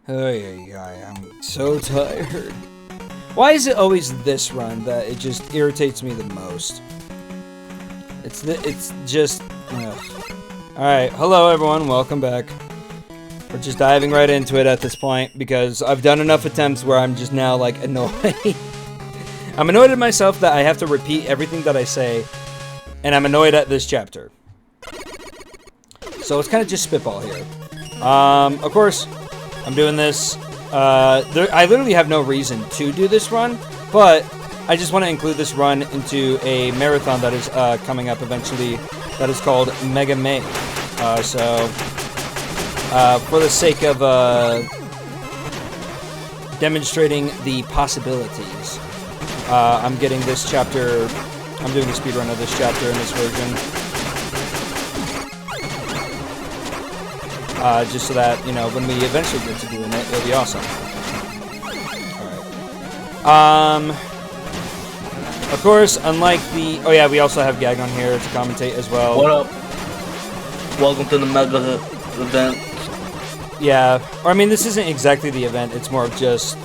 I'm so tired. Why is it always this run that it just irritates me the most? It's just... Alright, hello everyone, welcome back. We're just diving right into it at this point, because I've done enough attempts where I'm just now, like, annoyed. I'm annoyed at myself that I have to repeat everything that I say, and I'm annoyed at this chapter. So let's kind of just spitball here. Of course, I'm doing this. I literally have no reason to do this run, but I just want to include this run into a marathon that is coming up eventually that is called Mega May. For the sake of demonstrating the possibilities, I'm getting this chapter, I'm doing a speedrun of this chapter in this version. Just so that, you know, when we eventually get to doing it, it'll be awesome. Alright. Of course, unlike the... Oh yeah, we also have Gag on here to commentate as well. What up? Welcome to the Mega event. Yeah, or I mean, this isn't exactly the event, it's more of just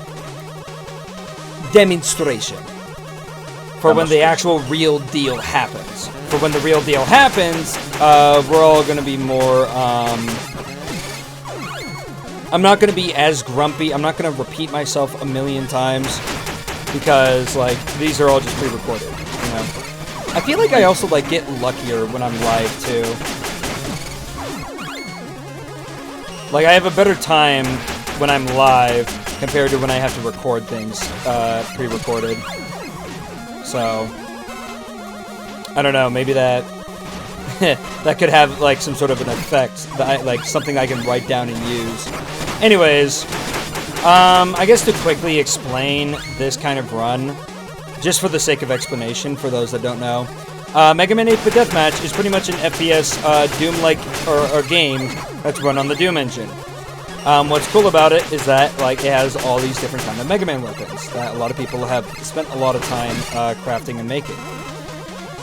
demonstration. For when the actual real deal happens. For when the real deal happens, we're all gonna be more, I'm not gonna be as grumpy, I'm not gonna repeat myself a million times, because, like, these are all just pre-recorded, you know? I feel like I also, like, get luckier when I'm live, too. Like, I have a better time when I'm live compared to when I have to record things pre-recorded. So, I don't know, maybe that that could have, like, some sort of an effect, that like, something I can write down and use. Anyways, I guess to quickly explain this kind of run, just for the sake of explanation for those that don't know, Mega Man 8BDM Deathmatch is pretty much an FPS Doom-like or game that's run on the Doom engine. What's cool about it is that, like, it has all these different kind of Mega Man weapons that a lot of people have spent a lot of time crafting and making.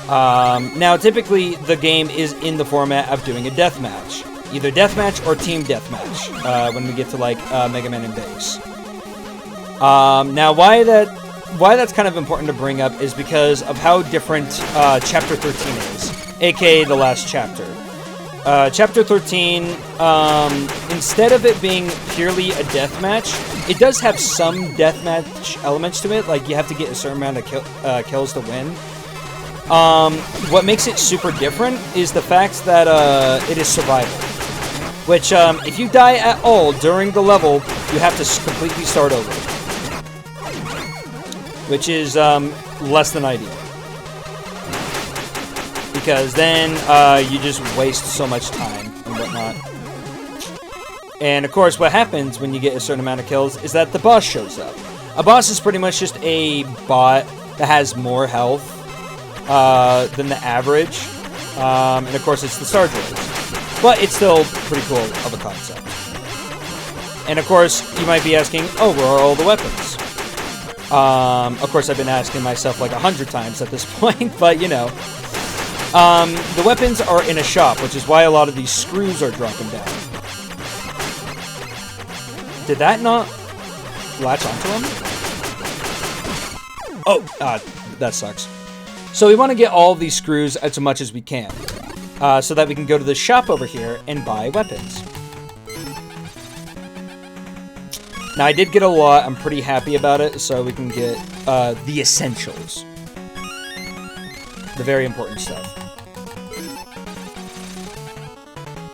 Now, typically, the game is in the format of doing a deathmatch. Either deathmatch or team deathmatch when we get to, like, Mega Man and Base. Now, why that's kind of important to bring up is because of how different Chapter 13 is, aka the last chapter. Chapter 13, instead of it being purely a deathmatch, it does have some deathmatch elements to it, like you have to get a certain amount of kills to win. What makes it super different is the fact that it is survival. Which, if you die at all during the level, you have to completely start over. Which is, less than ideal. Because then, you just waste so much time and whatnot. And, of course, what happens when you get a certain amount of kills is that the boss shows up. A boss is pretty much just a bot that has more health than the average. And, of course, it's the Star Droids. But it's still pretty cool of a concept. And of course, you might be asking, oh, where are all the weapons? Of course, I've been asking myself like 100 times at this point, but you know. The weapons are in a shop, which is why a lot of these screws are dropping down. Did that not latch onto them? Oh, that sucks. So we want to get all these screws as much as we can. So that we can go to the shop over here and buy weapons. Now, I did get a lot. I'm pretty happy about it, so we can get the essentials. The very important stuff.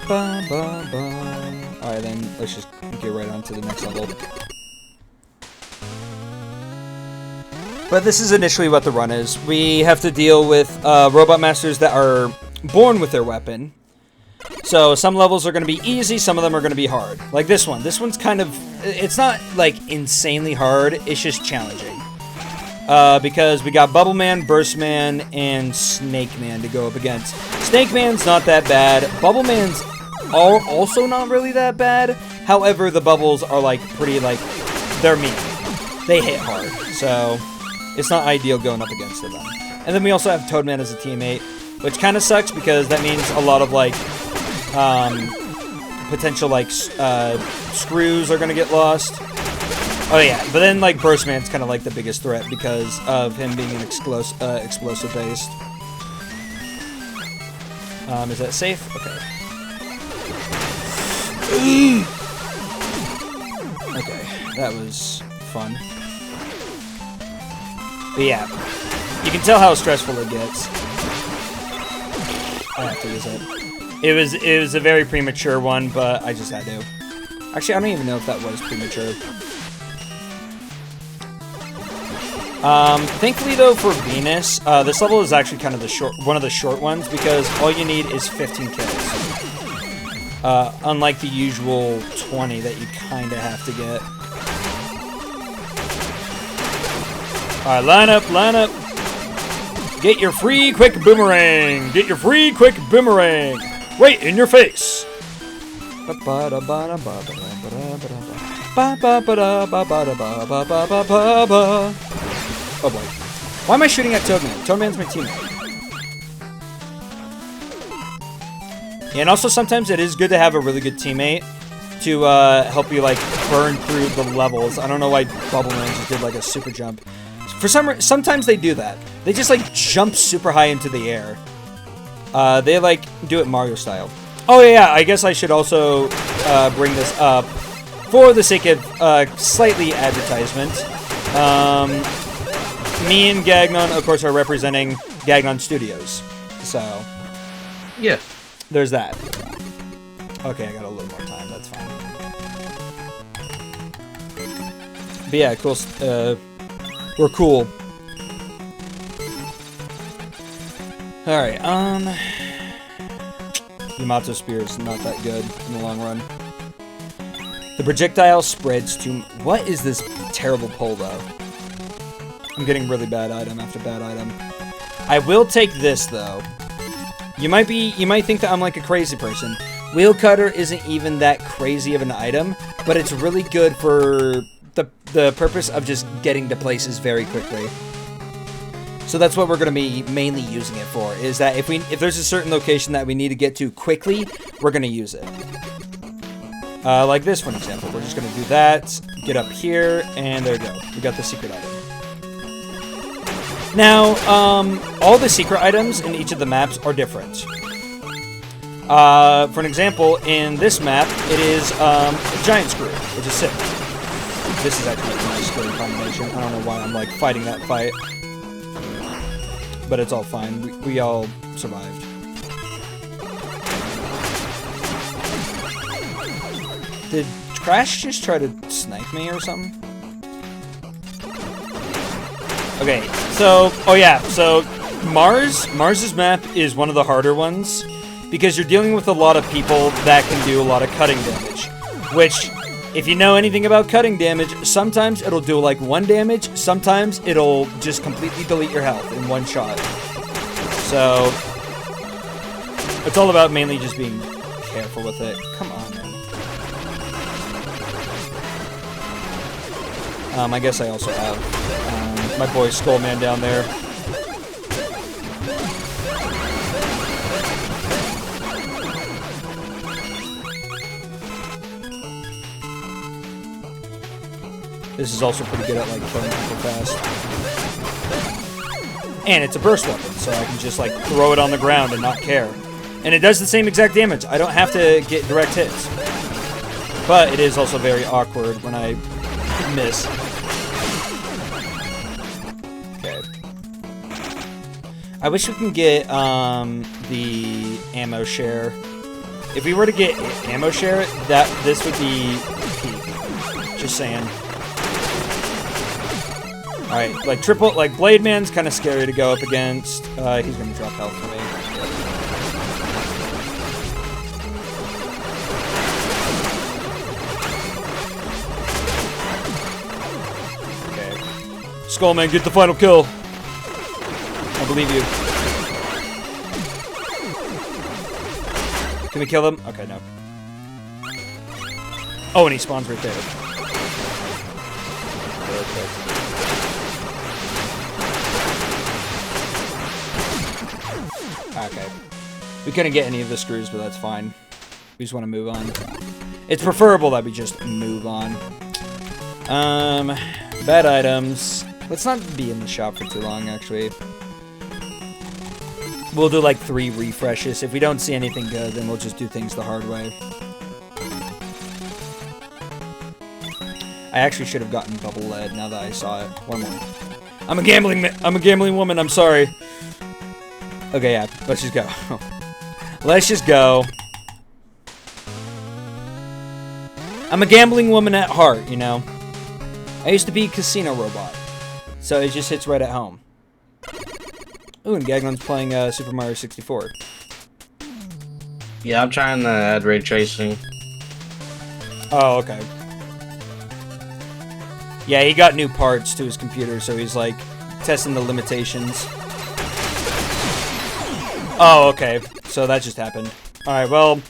Alright, then let's just get right on to the next level. But this is initially what the run is. We have to deal with robot masters that are born with their weapon. So some levels are going to be easy, some of them are going to be hard. Like this one. This one's kind of... It's not, like, insanely hard. It's just challenging. Because we got Bubble Man, Burst Man, and Snake Man to go up against. Snake Man's not that bad. Bubble Man's also not really that bad. However, the bubbles are, like, pretty, like... They're mean. They hit hard. So, it's not ideal going up against them. And then we also have Toadman as a teammate. Which kind of sucks because that means a lot of, like, potential, like, screws are gonna get lost. Oh yeah, but then, like, Burst Man's kind of like the biggest threat because of him being an explosive based. Is that safe? Okay. Okay, that was fun. But yeah, you can tell how stressful it gets. I have to use it. It was a very premature one, but I just had to. Actually, I don't even know if that was premature. Thankfully though, for Venus, this level is actually kind of one of the short ones because all you need is 15 kills. Unlike the usual 20 that you kind of have to get. Alright, line up, line up. Get your free quick boomerang. Get your free quick boomerang. Right in your face. Oh boy. Why am I shooting at Toadman? Toadman's my teammate. Yeah, and also sometimes it is good to have a really good teammate to help you like burn through the levels. I don't know why Bubble Man just did like a super jump. For sometimes they do that. They just like jump super high into the air. They like do it Mario style. Oh yeah, I guess I should also bring this up for the sake of slightly advertisement. Me and Gagnon, of course, are representing Gagnon Studios. So, yeah, there's that. Okay, I got a little more time. That's fine. But yeah, cool. We're cool. All right. Yamato Spear is not that good in the long run. The projectile spreads to. What is this terrible pull though? I'm getting really bad item after bad item. I will take this though. You might think that I'm like a crazy person. Wheel Cutter isn't even that crazy of an item, but it's really good for the purpose of just getting to places very quickly. So that's what we're going to be mainly using it for, is that if there's a certain location that we need to get to quickly, we're going to use it. Like this, for example. We're just going to do that, get up here, and there we go. We got the secret item. Now, all the secret items in each of the maps are different. For an example, in this map, it is a giant screw, which is sick. This is actually a nice screw combination. I don't know why I'm like fighting that fight. But it's all fine. We all survived. Did Crash just try to snipe me or something? Okay, so, oh yeah, so Mars's map is one of the harder ones because you're dealing with a lot of people that can do a lot of cutting damage, which, if you know anything about cutting damage, sometimes it'll do like 1 damage, sometimes it'll just completely delete your health in 1 shot. So, it's all about mainly just being careful with it. Come on, man. I guess I also have my boy Skullman down there. This is also pretty good at like killing people fast. And it's a burst weapon, so I can just like throw it on the ground and not care. And it does the same exact damage. I don't have to get direct hits. But it is also very awkward when I miss. Okay. I wish we can get the ammo share. If we were to get ammo share, this would be peak. Just saying. Alright, like Blade Man's kind of scary to go up against. He's gonna drop health for me. Okay. Skullman, get the final kill. I believe you. Can we kill them? Okay, no. Oh, and he spawns right there. Perfect. Okay. We couldn't get any of the screws, but that's fine. We just want to move on. It's preferable that we just move on. Bad items. Let's not be in the shop for too long, actually. We'll do like 3 refreshes. If we don't see anything good, then we'll just do things the hard way. I actually should have gotten bubble lead now that I saw it. One more. I'm a gambling woman, I'm sorry. Okay, yeah, let's just go. Let's just go. I'm a gambling woman at heart, you know. I used to be a casino robot. So it just hits right at home. Ooh, and Gagnon's playing Super Mario 64. Yeah, I'm trying to add ray tracing. Oh, okay. Yeah, he got new parts to his computer, so he's like testing the limitations. Oh, okay. So that just happened. Alright, well,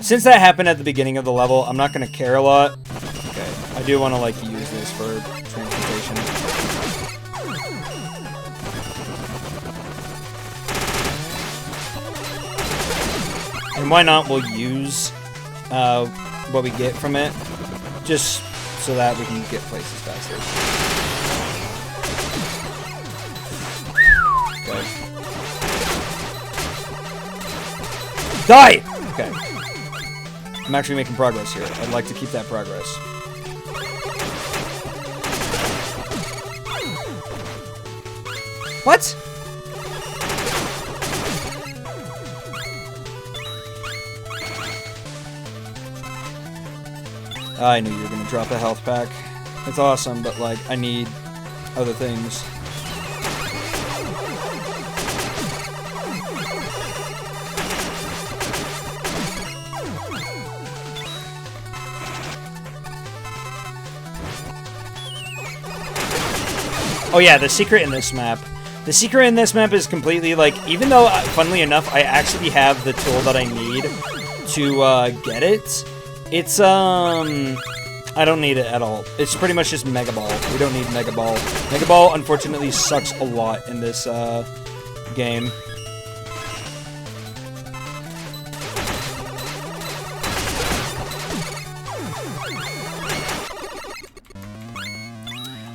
since that happened at the beginning of the level, I'm not going to care a lot. Okay, I do want to like use this for transportation. And why not, we'll use what we get from it, just so that we can get places faster. Okay. Die! Okay. I'm actually making progress here. I'd like to keep that progress. What? I knew you were going to drop a health pack. It's awesome, but, like, I need other things. Oh yeah, the secret in this map. The secret in this map is completely, like, even though, funnily enough, I actually have the tool that I need to, get it, it's, I don't need it at all. It's pretty much just Mega Ball. We don't need Mega Ball. Mega Ball, unfortunately, sucks a lot in this, game.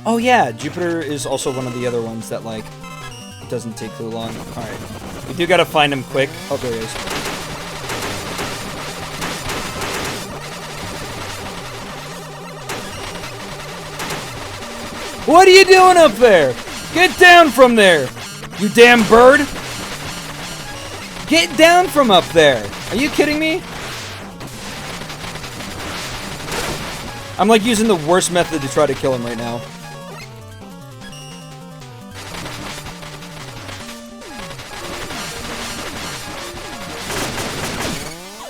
Oh yeah, Jupiter is also one of the other ones that, like, it doesn't take too long. Alright. We do gotta find him quick. Oh, there he is. What are you doing up there? Get down from there, you damn bird! Get down from up there! Are you kidding me? I'm like using the worst method to try to kill him right now.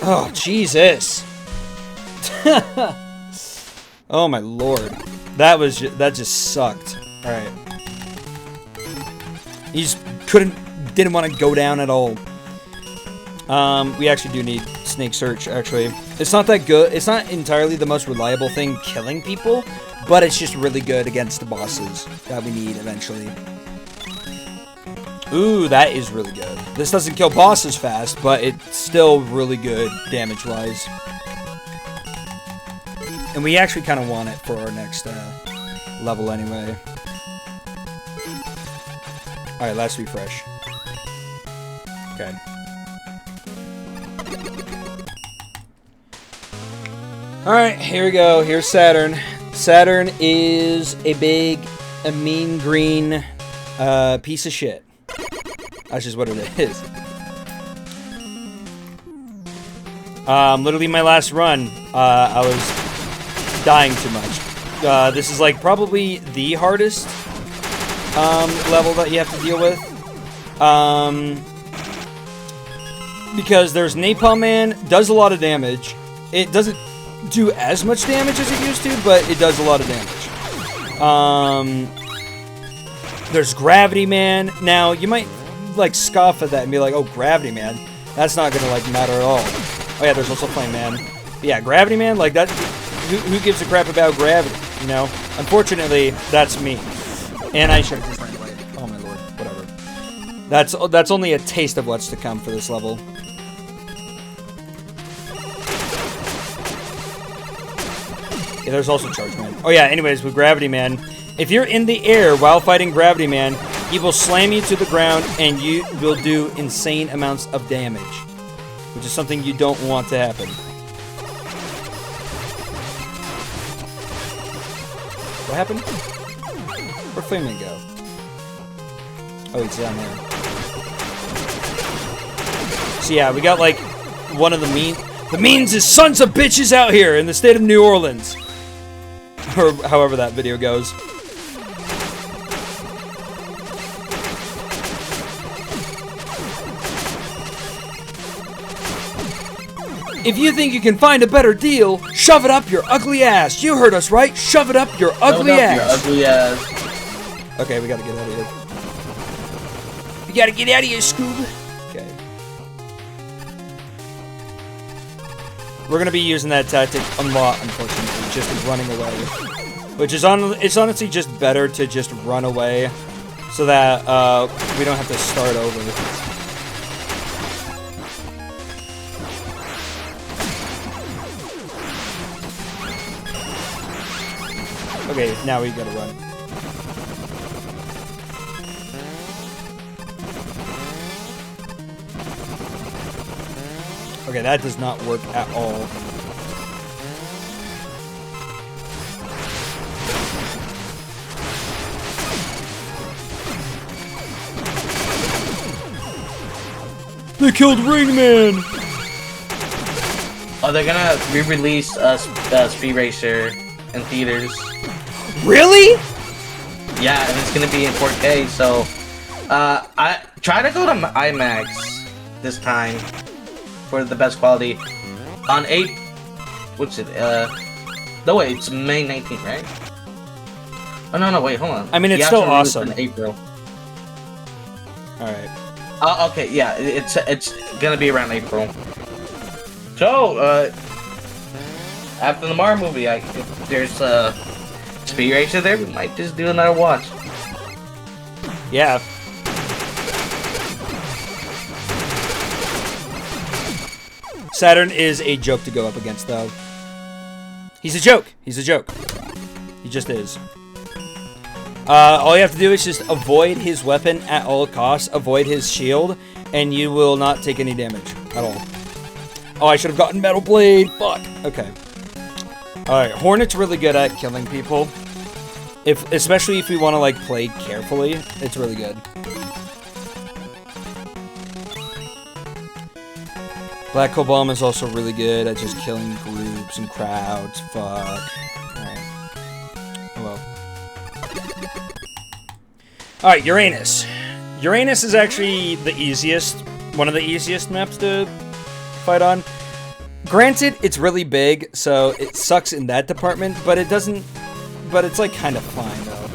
Oh, Jesus. Oh my lord. That just sucked. Alright. He just didn't want to go down at all. We actually do need Snake Search, actually. It's not that good. It's not entirely the most reliable thing killing people, but it's just really good against the bosses that we need eventually. Ooh, that is really good. This doesn't kill bosses fast, but it's still really good damage-wise. And we actually kind of want it for our next level anyway. Alright, last refresh. Okay. Alright, here we go. Here's Saturn. Saturn is a mean green piece of shit. That's just what it is. Literally my last run, I was dying too much. This is like probably the hardest level that you have to deal with. Because there's Napalm Man, does a lot of damage. It doesn't do as much damage as it used to, but it does a lot of damage. There's Gravity Man. Now, you might like scoff at that and be like, oh, Gravity Man, that's not gonna like matter at all. Oh yeah, there's also Flame Man. But yeah, Gravity Man, like that, who gives a crap about gravity, you know? Unfortunately, that's me. And I should have just ran away. Oh my lord, whatever. That's only a taste of what's to come for this level. Yeah, there's also Charge Man. Oh yeah, anyways, with Gravity Man, if you're in the air while fighting Gravity Man, he will slam you to the ground and you will do insane amounts of damage, which is something you don't want to happen. What happened? Where'd Flameman go? Oh, he's down there. So yeah, we got like one of the means is sons of bitches out here in the state of New Orleans. Or however that video goes. If you think you can find a better deal, shove it up your ugly ass. You heard us right. Shove it up your ugly ass. Your ugly ass. Okay, we gotta get out of here. We gotta get out of here, Scoob. Okay. We're gonna be using that tactic a lot, unfortunately, just running away. Which is it's honestly just better to just run away, so that we don't have to start over. Okay, now we gotta run. Okay, that does not work at all. They killed Ringman! Oh, they're gonna re-release Speed Racer in theaters. Really? Yeah, and it's gonna be in 4K, so I try to go to IMAX this time for the best quality. On what's it? No wait, it's May 19th, right? Oh no, wait, hold on. I mean, it's You still have to release it awesome. in April. All right. Okay, yeah, it's gonna be around April. So, after the Mario movie, if there's Speed Racer there, we might just do another watch. Yeah. Saturn is a joke to go up against, though. He's a joke. He's a joke. He just is. All you have to do is just avoid his weapon at all costs, avoid his shield, and you will not take any damage at all. Oh, I should have gotten Metal Blade. Fuck. Okay. Alright, Hornet's really good at killing people. Especially if we want to, like, play carefully. It's really good. Black Hole Bomb is also really good at just killing groups and crowds. Fuck. Alright. Oh well. Alright, Uranus. Uranus is actually the easiest, one of the easiest maps to fight on. Granted, it's really big, so it sucks in that department, but it doesn't, but it's like kind of fine though.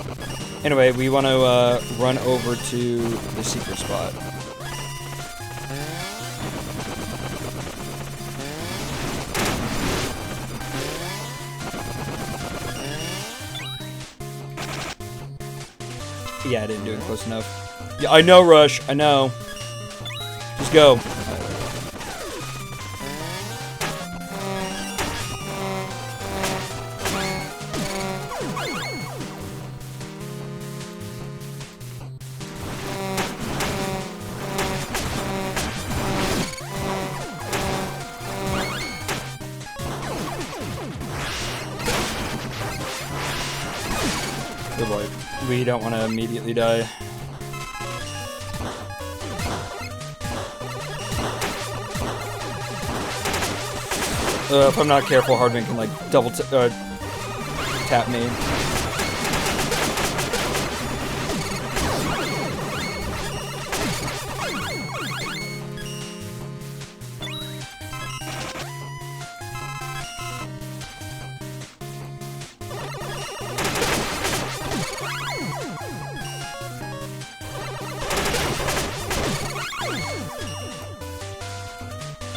Anyway, we want to run over to the secret spot. Yeah, I didn't do it close enough. Yeah, I know, Rush. I know. Just go. Good boy. We don't want to immediately die. If I'm not careful, Hardman can like double tap me.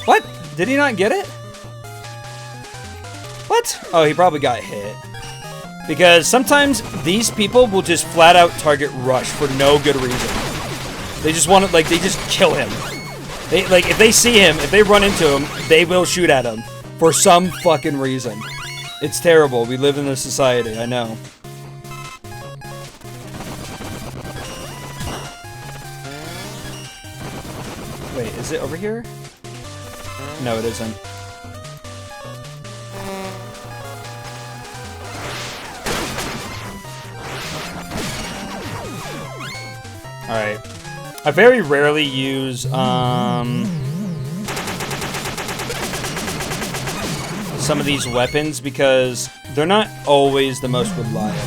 What? Did he not get it? What? Oh, he probably got hit. Because sometimes these people will just flat out target Rush for no good reason. They just want to, like, they just kill him. They, like, if they see him, if they run into him, they will shoot at him. For some fucking reason. It's terrible. We live in this society. I know. Wait, is it over here? No, it isn't. Alright. I very rarely use, some of these weapons because they're not always the most reliable.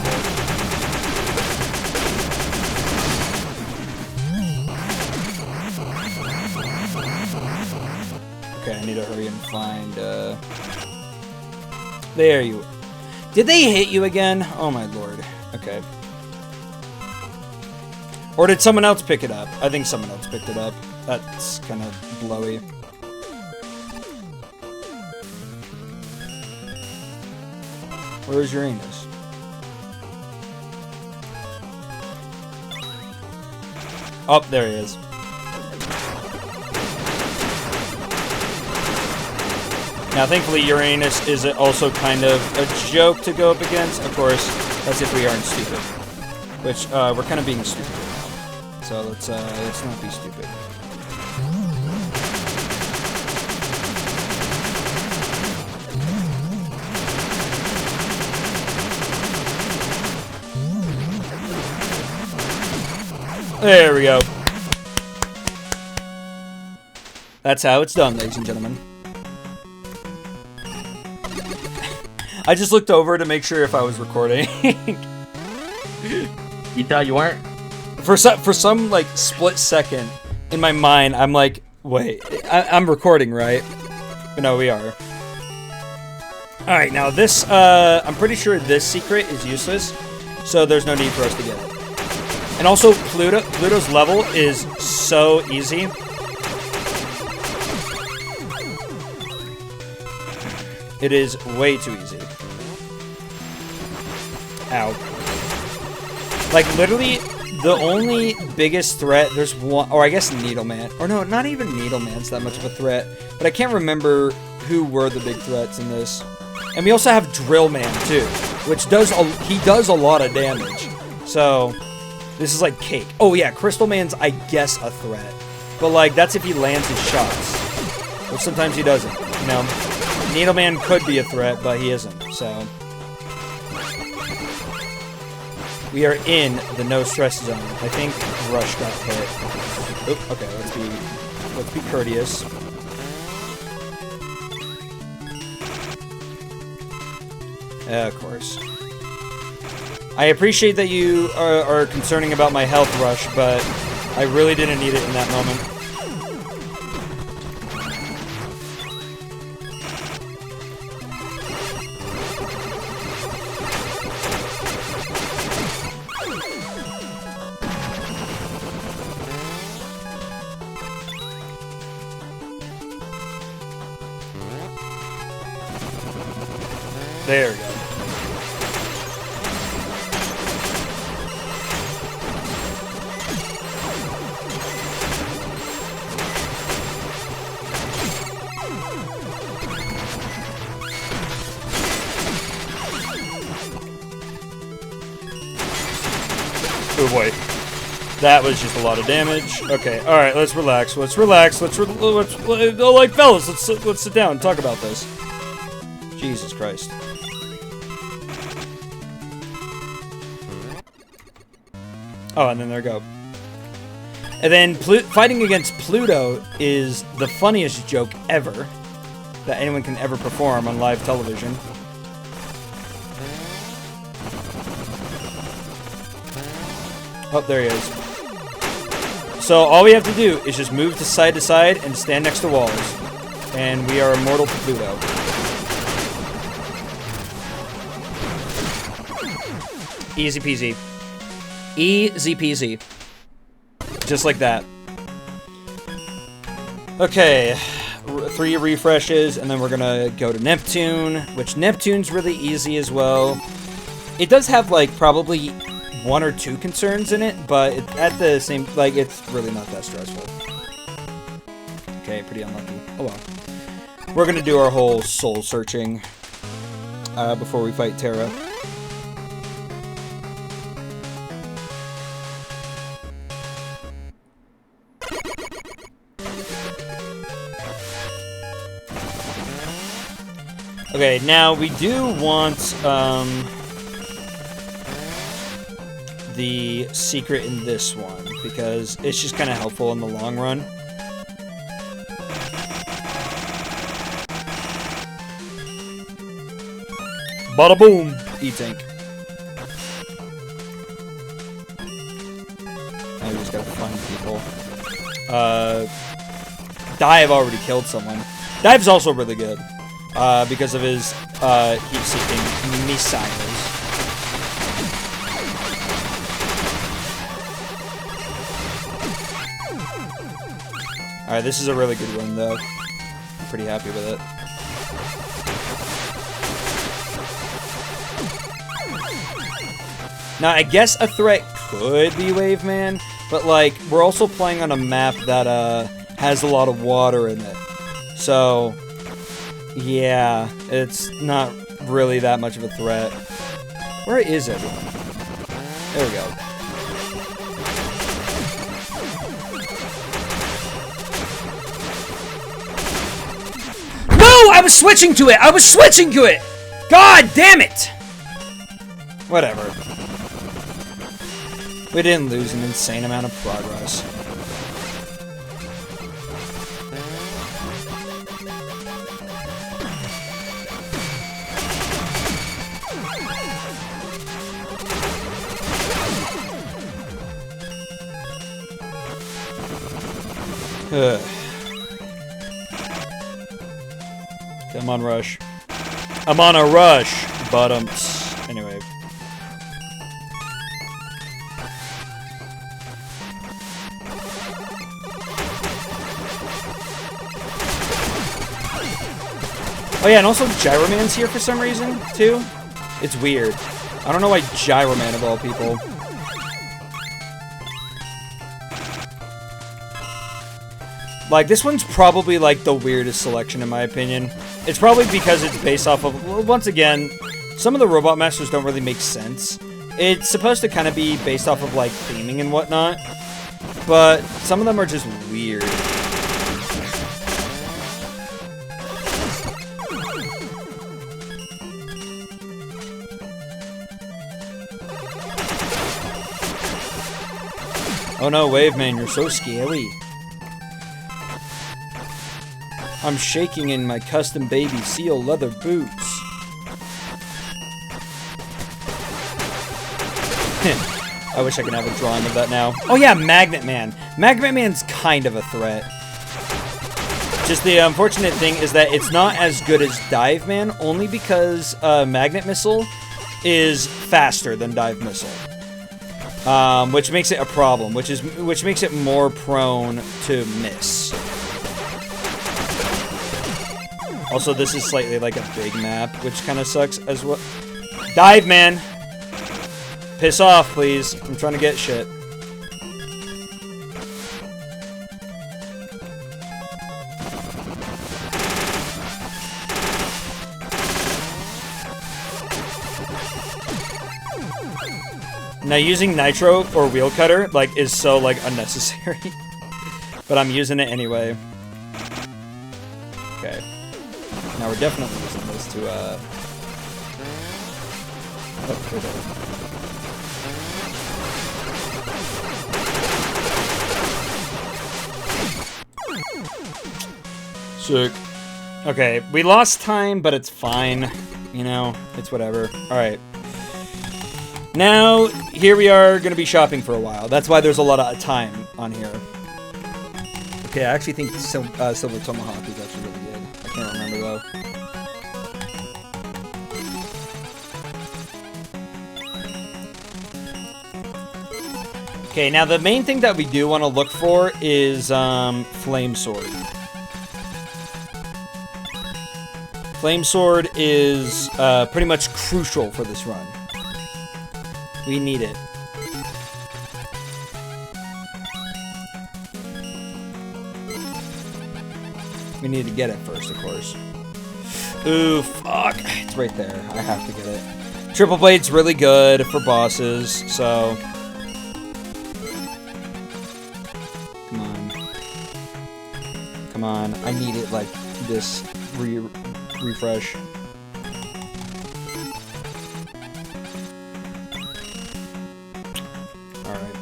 Okay, I need to hurry and find, there you... Did they hit you again? Oh my lord. Okay. Or did someone else pick it up? I think someone else picked it up. That's kind of blowy. Where is Uranus? Oh, there he is. Now, thankfully, Uranus is also kind of a joke to go up against. Of course, that's if we aren't stupid. Which, we're kind of being stupid right now. So let's not be stupid. There we go. That's how it's done, ladies and gentlemen. I just looked over to make sure if I was recording. You thought you weren't? For some like split second in my mind, I'm like, wait, I'm recording, right? But no, we are. All right, now this, I'm pretty sure this secret is useless, so there's no need for us to get it. And also, Pluto's level is so easy. It is way too easy. Ow. Like, literally, the only biggest threat, there's one, or I guess Needleman. Or no, not even Needleman's that much of a threat. But I can't remember who were the big threats in this. And we also have Drillman, too. Which does, he does a lot of damage. So... this is like cake. Oh yeah, Crystal Man's, I guess, a threat. But like, that's if he lands his shots. But sometimes he doesn't, you know? Needleman could be a threat, but he isn't, so... we are in the no stress zone. I think Rush got hit. Oop, okay, let's be courteous. Of course. I appreciate that you are concerning about my health, Rush, but I really didn't need it in that moment. There we go. Oh boy. That was just a lot of damage. Okay, alright, let's relax. Let's relax. Like, fellas, let's sit down and talk about this. Jesus Christ. Oh, and then there we go. And then fighting against Pluto is the funniest joke ever that anyone can ever perform on live television. Oh, there he is. So all we have to do is just move to side and stand next to walls. And we are immortal to Pluto. Easy peasy. Easy peasy. Just like that. Okay. 3 refreshes, and then we're gonna go to Neptune, which Neptune's really easy as well. It does have, like, probably 1 or 2 concerns in it, but at the same, like, it's really not that stressful. Okay, pretty unlucky. Oh well. We're gonna do our whole soul searching. before we fight Terra. Okay, now we do want the secret in this one, because it's just kind of helpful in the long run. Bada boom! E-tank. Now we just gotta find people. Dive already killed someone. Dive's also really good. Because of his heat-seeking missiles. Alright, this is a really good one, though. I'm pretty happy with it. Now, I guess a threat could be Waveman, but, like, we're also playing on a map that, has a lot of water in it. So... yeah, it's not really that much of a threat. Where is everyone? There we go. No! I was switching to it! I was switching to it! God damn it! Whatever. We didn't lose an insane amount of progress. Come on, Rush. I'm on a rush, bottoms. Anyway. Oh yeah, and also Gyroman's here for some reason, too. It's weird. I don't know why Gyroman of all people. Like, this one's probably, like, the weirdest selection, in my opinion. It's probably because it's based off of... well, once again, some of the Robot Masters don't really make sense. It's supposed to kind of be based off of, like, theming and whatnot. But some of them are just weird. Oh no, Waveman, you're so scary. I'm shaking in my custom baby seal leather boots. I wish I could have a drawing of that now. Oh yeah, Magnet Man. Magnet Man's kind of a threat. Just the unfortunate thing is that it's not as good as Dive Man, only because Magnet Missile is faster than Dive Missile. Which makes it a problem, which makes it more prone to miss. Also, this is slightly like a big map, which kind of sucks as well. Dive, man! Piss off, please. I'm trying to get shit. Now, using Nitro or Wheel Cutter, like, is so, like, unnecessary. But I'm using it anyway. Okay. Now we're definitely using this to, oh, sick. Okay, we lost time, but it's fine. You know, it's whatever. Alright. Now, here we are going to be shopping for a while. That's why there's a lot of time on here. Okay, I actually think Silver Tomahawk is actually really good. I can't remember, though. Okay, now the main thing that we do want to look for is Flame Sword. Flame Sword is pretty much crucial for this run. We need it. We need to get it first, of course. Ooh, fuck. It's right there. I have to get it. Triple Blade's really good for bosses, so... Come on. Come on. I need it like this. Refresh. Alright.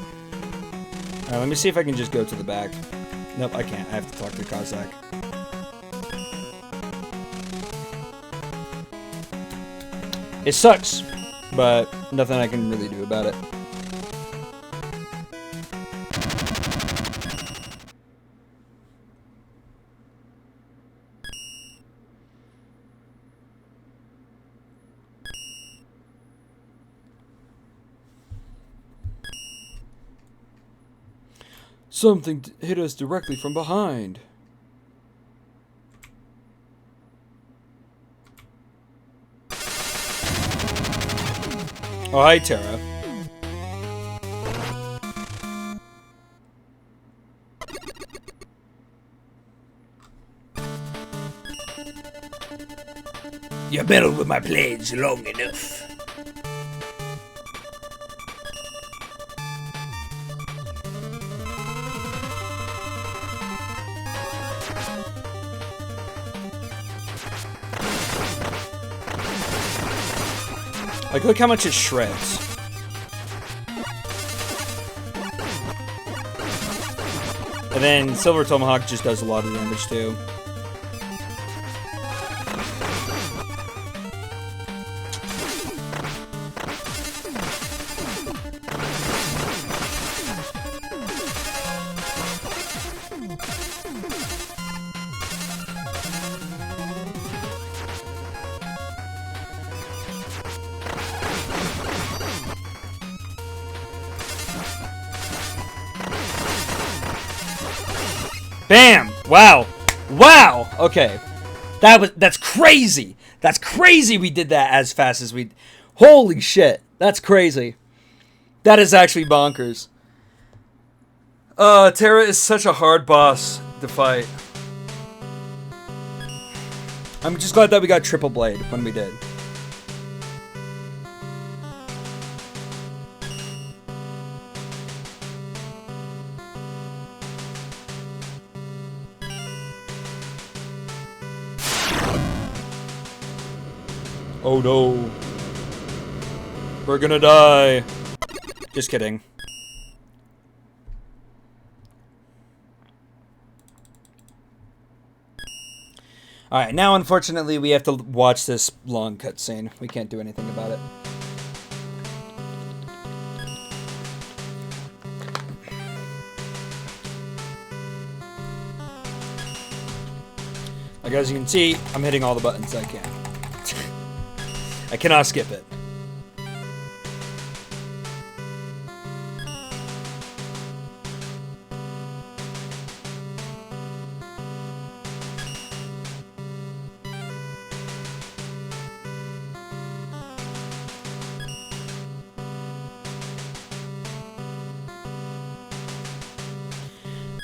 Alright, let me see if I can just go to the back. Nope, I can't. I have to talk to Cossack. It sucks, but nothing I can really do about it. Something hit us directly from behind. Oh, hi, Tara. You meddled with my plans long enough. Like, look how much it shreds. And then Silver Tomahawk just does a lot of damage, too. Bam! Wow. Wow! Okay. That's crazy! That's crazy we did that as fast as we... Holy shit. That's crazy. That is actually bonkers. Terra is such a hard boss to fight. I'm just glad that we got Triple Blade when we did. Oh no. We're gonna die. Just kidding. Alright, now unfortunately we have to watch this long cutscene. We can't do anything about it. Like, as you can see, I'm hitting all the buttons I can. I cannot skip it.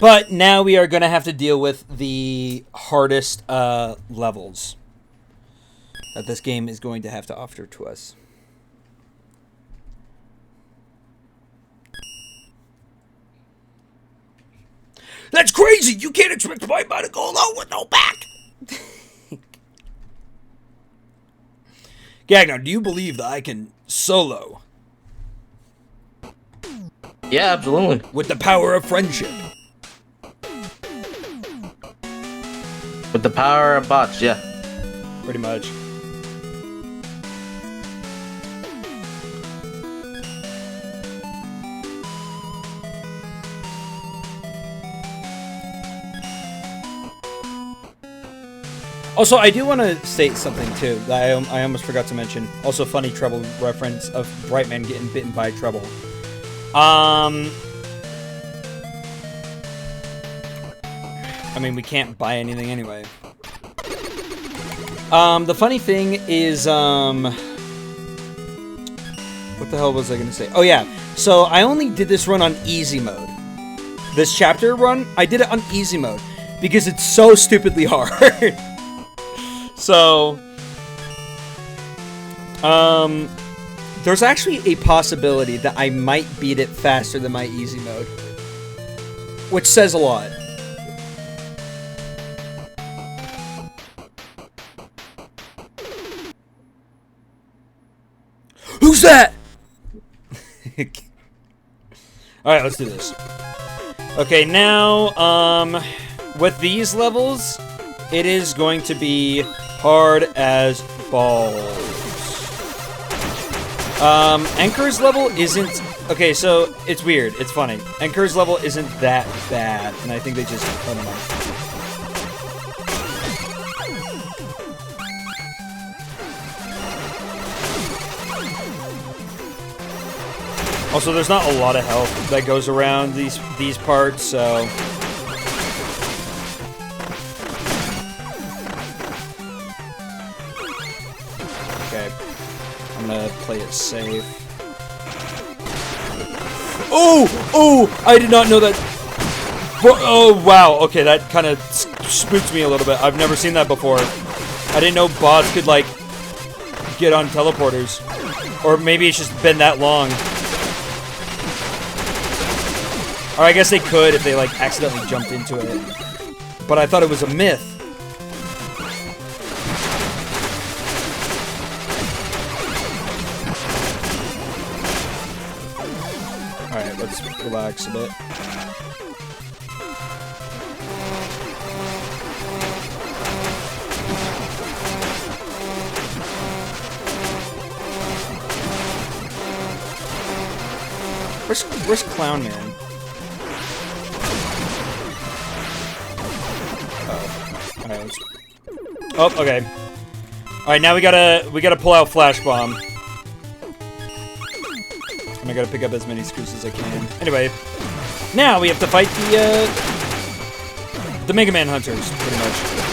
But now we are going to have to deal with the hardest levels that this game is going to have to offer to us. That's crazy! You can't expect my body to go low with no back! Gagnon, do you believe that I can solo? Yeah, absolutely. With the power of friendship. With the power of bots, yeah. Pretty much. Also, I do want to state something, too, that I almost forgot to mention. Also, funny Trouble reference of Brightman getting bitten by Trouble. I mean, we can't buy anything anyway. The funny thing is, what the hell was I going to say? Oh, yeah. So, I only did this run on easy mode. This chapter run, I did it on easy mode. Because it's so stupidly hard. So, There's actually a possibility that I might beat it faster than my easy mode. Which says a lot. Who's that? Alright, let's do this. Okay, now, with these levels, it is going to be hard as balls. Anchor's level isn't... Okay, so, it's weird. It's funny. Anchor's level isn't that bad, and I think they just... I don't know. Also, there's not a lot of health that goes around these parts, so... Okay. I'm gonna play it safe. Oh! Oh! I did not know that... Oh, wow. Okay, that kind of spooked me a little bit. I've never seen that before. I didn't know bots could, like, get on teleporters. Or maybe it's just been that long. Or I guess they could if they, like, accidentally jumped into it. But I thought it was a myth. Alright, let's relax a bit. Where's Clown Man? Alright, let's... Oh, okay. Alright, now we gotta pull out Flash Bomb. And I gotta pick up as many screws as I can. Anyway, now we have to fight the Mega Man Hunters, pretty much.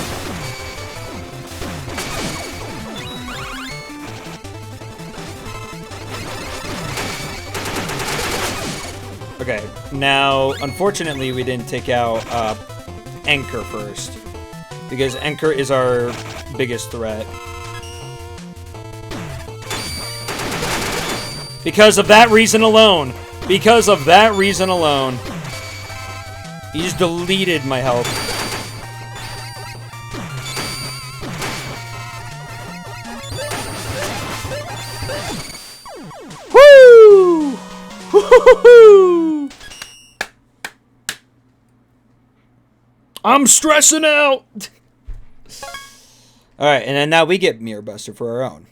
Okay, now, unfortunately, we didn't take out Anchor first. Because Anchor is our biggest threat. Because of that reason alone. Because of that reason alone. He just deleted my health. Woo! Woo-hoo-hoo! I'm stressing out! Alright, and then now we get Mirror Buster for our own.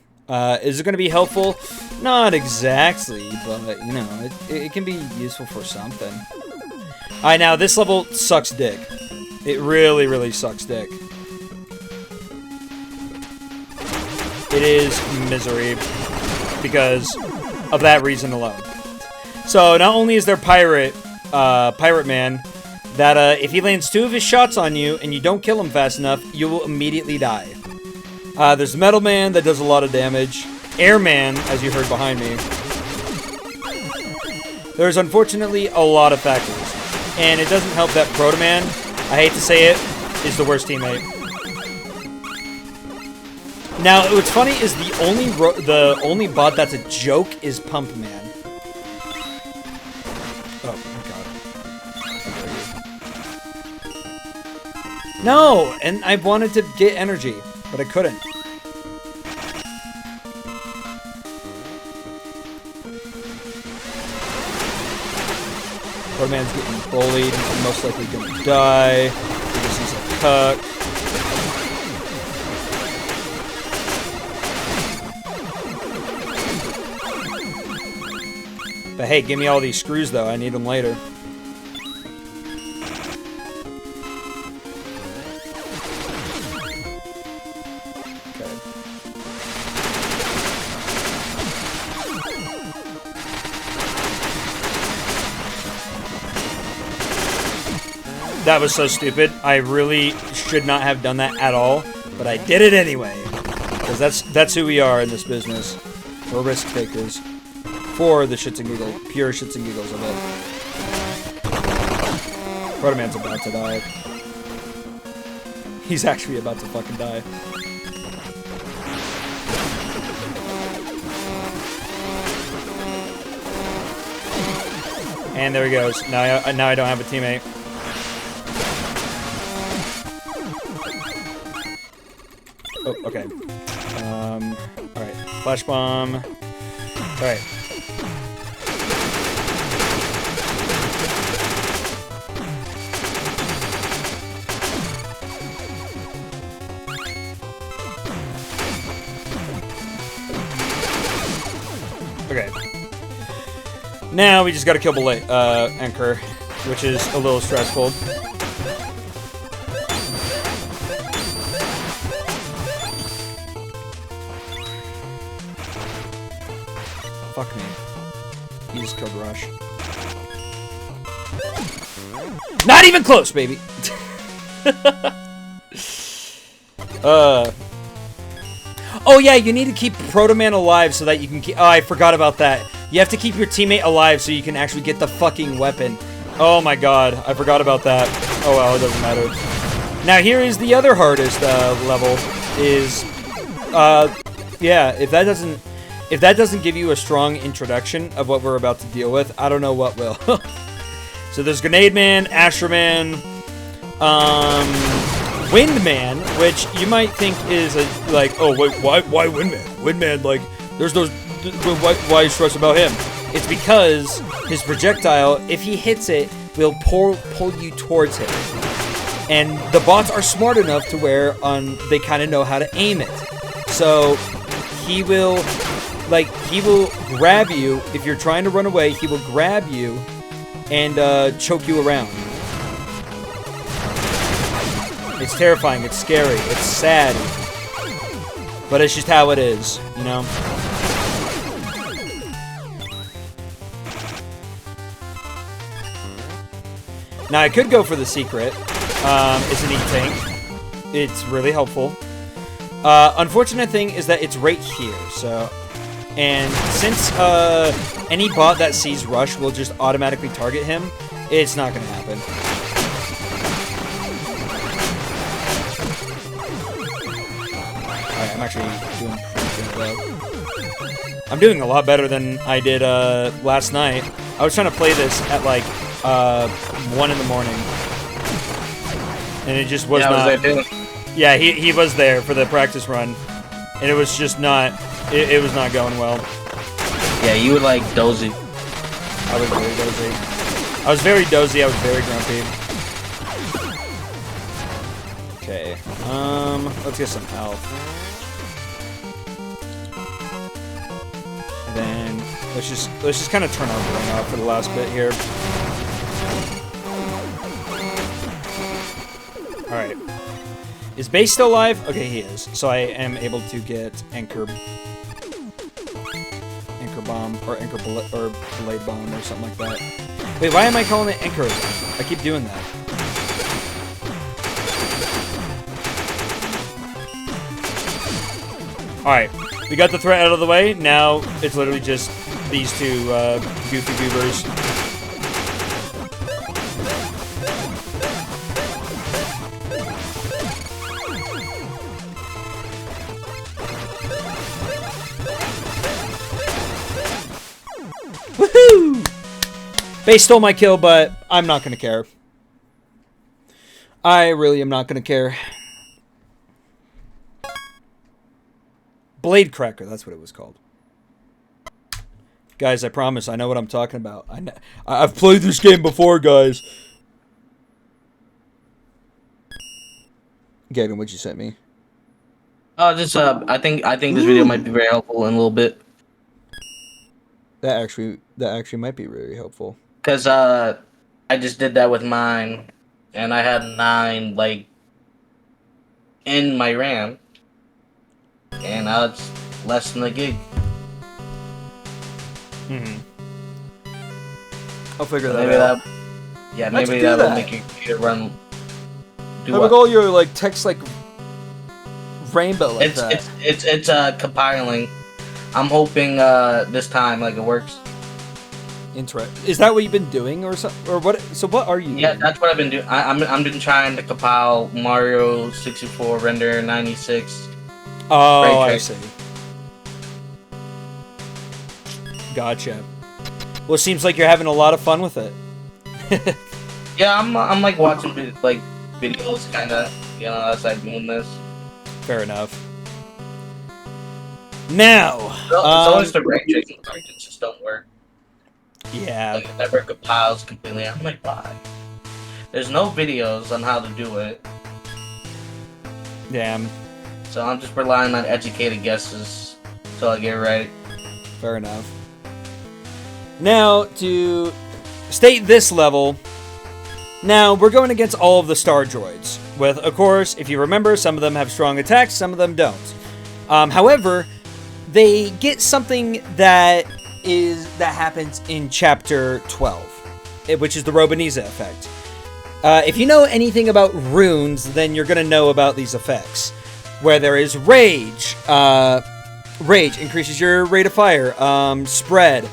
Is it going to be helpful? Not exactly, but, you know, it can be useful for something. Alright, now, this level sucks dick. It really, really sucks dick. It is misery. Because of that reason alone. So, not only is there Pirate Man, that if he lands 2 of his shots on you and you don't kill him fast enough, you will immediately die. There's Metal Man that does a lot of damage. Airman, as you heard behind me. There's unfortunately a lot of factors. And it doesn't help that Proto Man, I hate to say it, is the worst teammate. Now, what's funny is the only bot that's a joke is Pump Man. Oh my god. No! And I wanted to get energy, but I couldn't. Proto Man's getting bullied. He's most likely gonna die because he's a cuck. But hey, give me all these screws though. I need them later. That was so stupid. I really should not have done that at all, but I did it anyway. Because that's who we are in this business. We're risk takers. For the shits and giggles, pure shits and giggles of it. Proto Man's about to die. He's actually about to fucking die. And there he goes. Now I don't have a teammate. Oh, okay. Alright. Flash bomb. Alright. Okay. Now we just gotta kill Anchor, which is a little stressful. Fuck me. He just killed Rush. Not even close, baby! Oh yeah, you need to keep Proto Man alive so that you can keep... Oh, I forgot about that. You have to keep your teammate alive so you can actually get the fucking weapon. Oh my god, I forgot about that. Oh well, it doesn't matter. Now here is the other hardest level. Is... yeah, if that doesn't give you a strong introduction of what we're about to deal with, I don't know what will. So there's Grenade Man, Asher Man, Wind Man, which you might think is like, oh wait, why Wind Man? Wind Man, like, there's no, why you stress about him? It's because his projectile, if he hits it, will pull you towards him. And the bots are smart enough to where they kind of know how to aim it. So he will grab you if you're trying to run away. He will grab you and choke you around. It's terrifying. It's scary. It's sad. But it's just how it is, you know? Now, I could go for the secret. It's an E-tank. It's really helpful. Unfortunate thing is that it's right here, so... And since any bot that sees Rush will just automatically target him, it's not going to happen. Alright, I'm actually doing pretty good. I'm doing a lot better than I did last night. I was trying to play this at like 1 in the morning. And it just was not... Yeah, he was there for the practice run. And it was just not... It was not going well. Yeah, you were like dozy. I was very dozy. I was very dozy, I was very grumpy. Okay. Let's get some health. And then let's just kind of turn our brain off for the last bit here. Alright. Is Base still alive? Okay, he is. So I am able to get Anchor Bomb, or Blade Bomb, or something like that. Wait, why am I calling it Anchor? I keep doing that. Alright, we got the threat out of the way. Now, it's literally just these two goofy goobers. Woohoo! Base stole my kill, but I'm not gonna care. I really am not gonna care. Blade Cracker, that's what it was called. Guys, I promise, I know what I'm talking about. I've played this game before, guys. Gavin, what'd you send me? Oh, just I think this video might be very helpful in a little bit. That actually might be really helpful. Cause I just did that with mine, and I had 9 like in my RAM, and now it's less than a gig. I'll figure So that maybe out. Yeah, maybe that'll make your computer run. How about all your like text like rainbow like that? It's compiling. I'm hoping this time like it works. Is that what you've been doing, or something, or what? So what are you? Yeah, doing? that's what I've been doing. I'm been trying to compile Mario 64 render 96. Oh, I see. Gotcha. Well, it seems like you're having a lot of fun with it. Yeah, I'm like watching like videos, kind of, you know, as I'm doing this. Fair enough. Now, It's always the rank checking part that just don't work. Yeah. Like, it never compiles completely. I'm like, why? There's no videos on how to do it. Damn. So I'm just relying on educated guesses until I get it right. Fair enough. Now, to state this level, now we're going against all of the star droids. With, of course, if you remember, some of them have strong attacks, some of them don't. However, they get something that happens in Chapter 12, which is the Roboniza effect. If you know anything about runes, then you're going to know about these effects. Where there is Rage. Rage increases your rate of fire. Spread.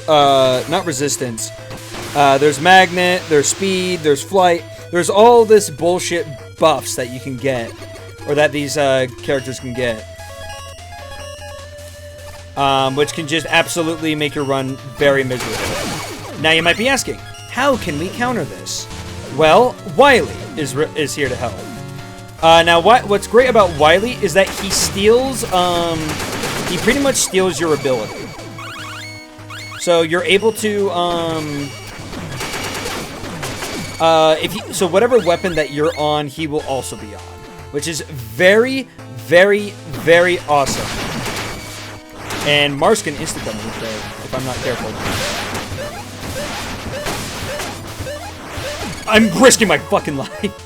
Not resistance. There's Magnet, there's Speed, there's Flight. There's all this bullshit buffs that you can get. Or that these characters can get. Which can just absolutely make your run very miserable. Now you might be asking, how can we counter this? Well, Wily is here to help. Now what's great about Wily is that he steals, he pretty much steals your ability. So you're able to, so whatever weapon that you're on, he will also be on. Which is very, very, very awesome. And Mars can insta-gun me there, if I'm not careful. I'm risking my fucking life.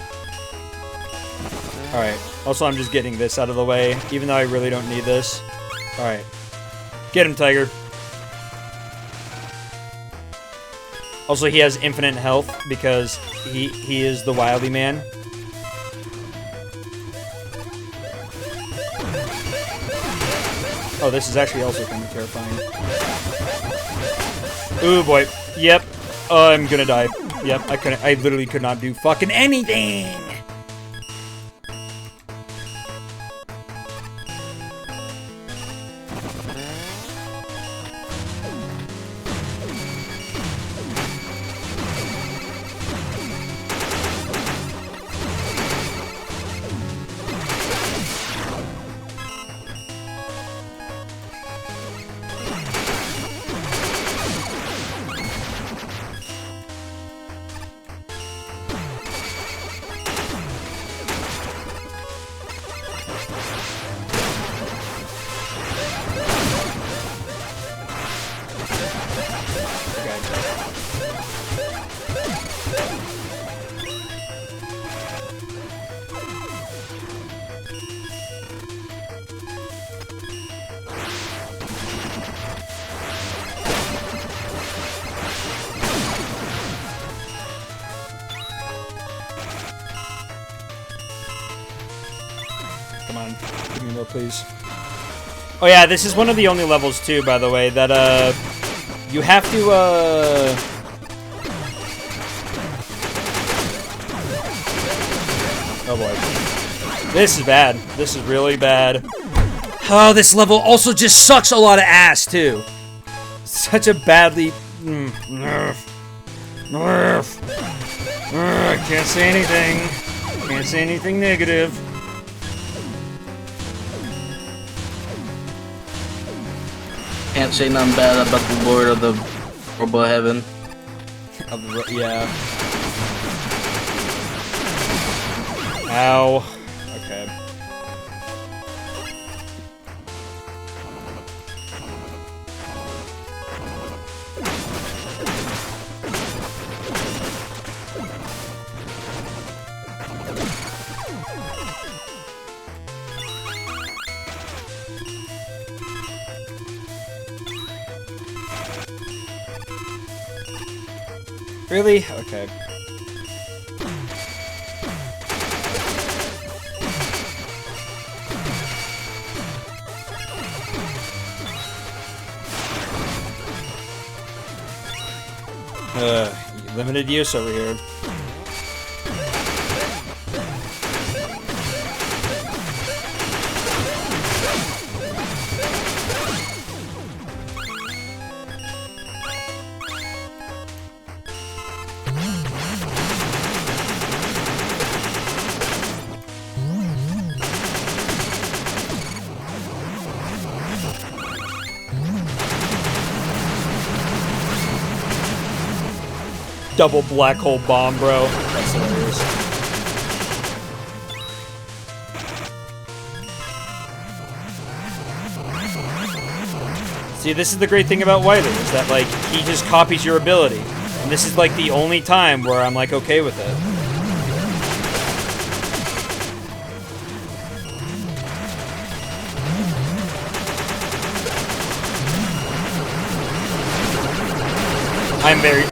Alright. Also, I'm just getting this out of the way, even though I really don't need this. Alright. Get him, Tiger. Also, he has infinite health, because he is the Wily Man. Oh, this is actually also kind of terrifying. Ooh, boy. Yep. I'm gonna die. Yep, I literally could not do fucking anything! Come on, give me more, please. Oh yeah, this is one of the only levels, too, by the way, that, you have to, oh boy. This is bad. This is really bad. Oh, this level also just sucks a lot of ass, too. Such a badly... Nerf. I can't say anything. Can't say anything negative. Can't say nothing bad about the Lord of the Robo Heaven. Yeah. Ow. Okay. Really? Okay. Limited use over here. Double black hole bomb, bro. That's hilarious. See, this is the great thing about Wily, is that, like, he just copies your ability. And this is, like, the only time where I'm, like, okay with it.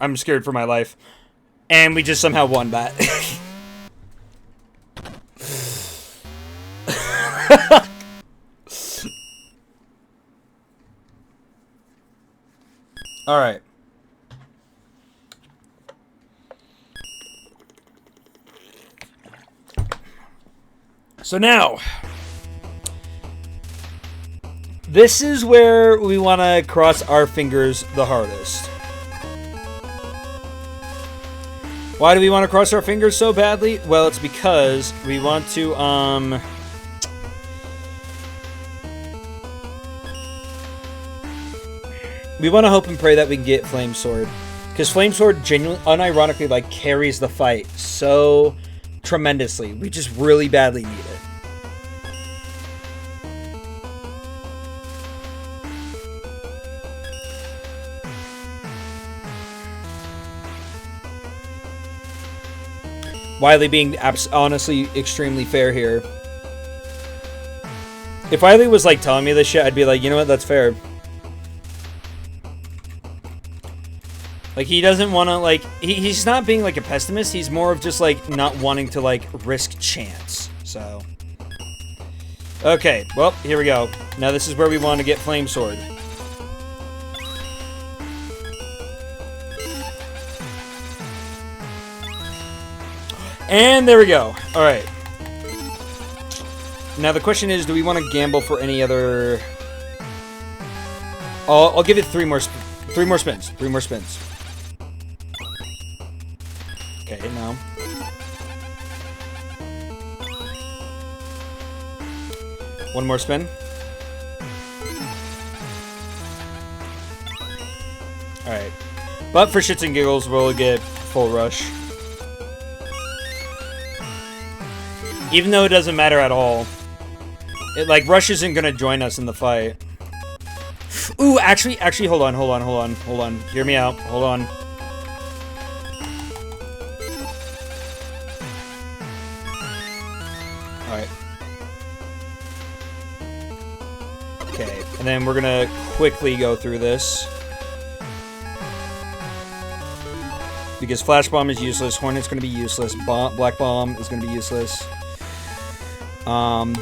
I'm scared for my life. And we just somehow won that. All right. So now, this is where we want to cross our fingers the hardest. Why do we want to cross our fingers so badly? Well, it's because we want to, we want to hope and pray that we can get Flame Sword. Because Flame Sword genuinely, unironically, like, carries the fight so tremendously. We just really badly need it. Wily being honestly extremely fair here. If Wily was, like, telling me this shit, I'd be like, you know what, that's fair. Like, he doesn't want to, like, he's not being, like, a pessimist. He's more of just, like, not wanting to, like, risk chance. So. Okay, well, here we go. Now this is where we want to get Flame Sword. And there we go. All right. Now the question is, do we want to gamble for any other? I'll give it three more spins. Three more spins. Okay, now. One more spin. All right. But for shits and giggles, we'll get full rush. Even though it doesn't matter at all. It, like, Rush isn't gonna join us in the fight. Ooh, actually, hold on. Hear me out. Hold on. Alright. Okay, and then we're gonna quickly go through this. Because Flash Bomb is useless, Hornet's gonna be useless, Black Bomb is gonna be useless.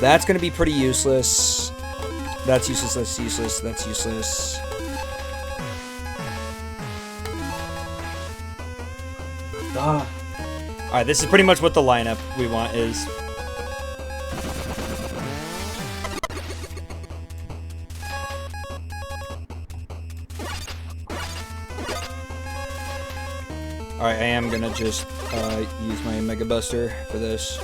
That's gonna be pretty useless. That's useless, that's useless, that's useless. Alright, this is pretty much what the lineup we want is. Alright, I am gonna just use my Mega Buster for this.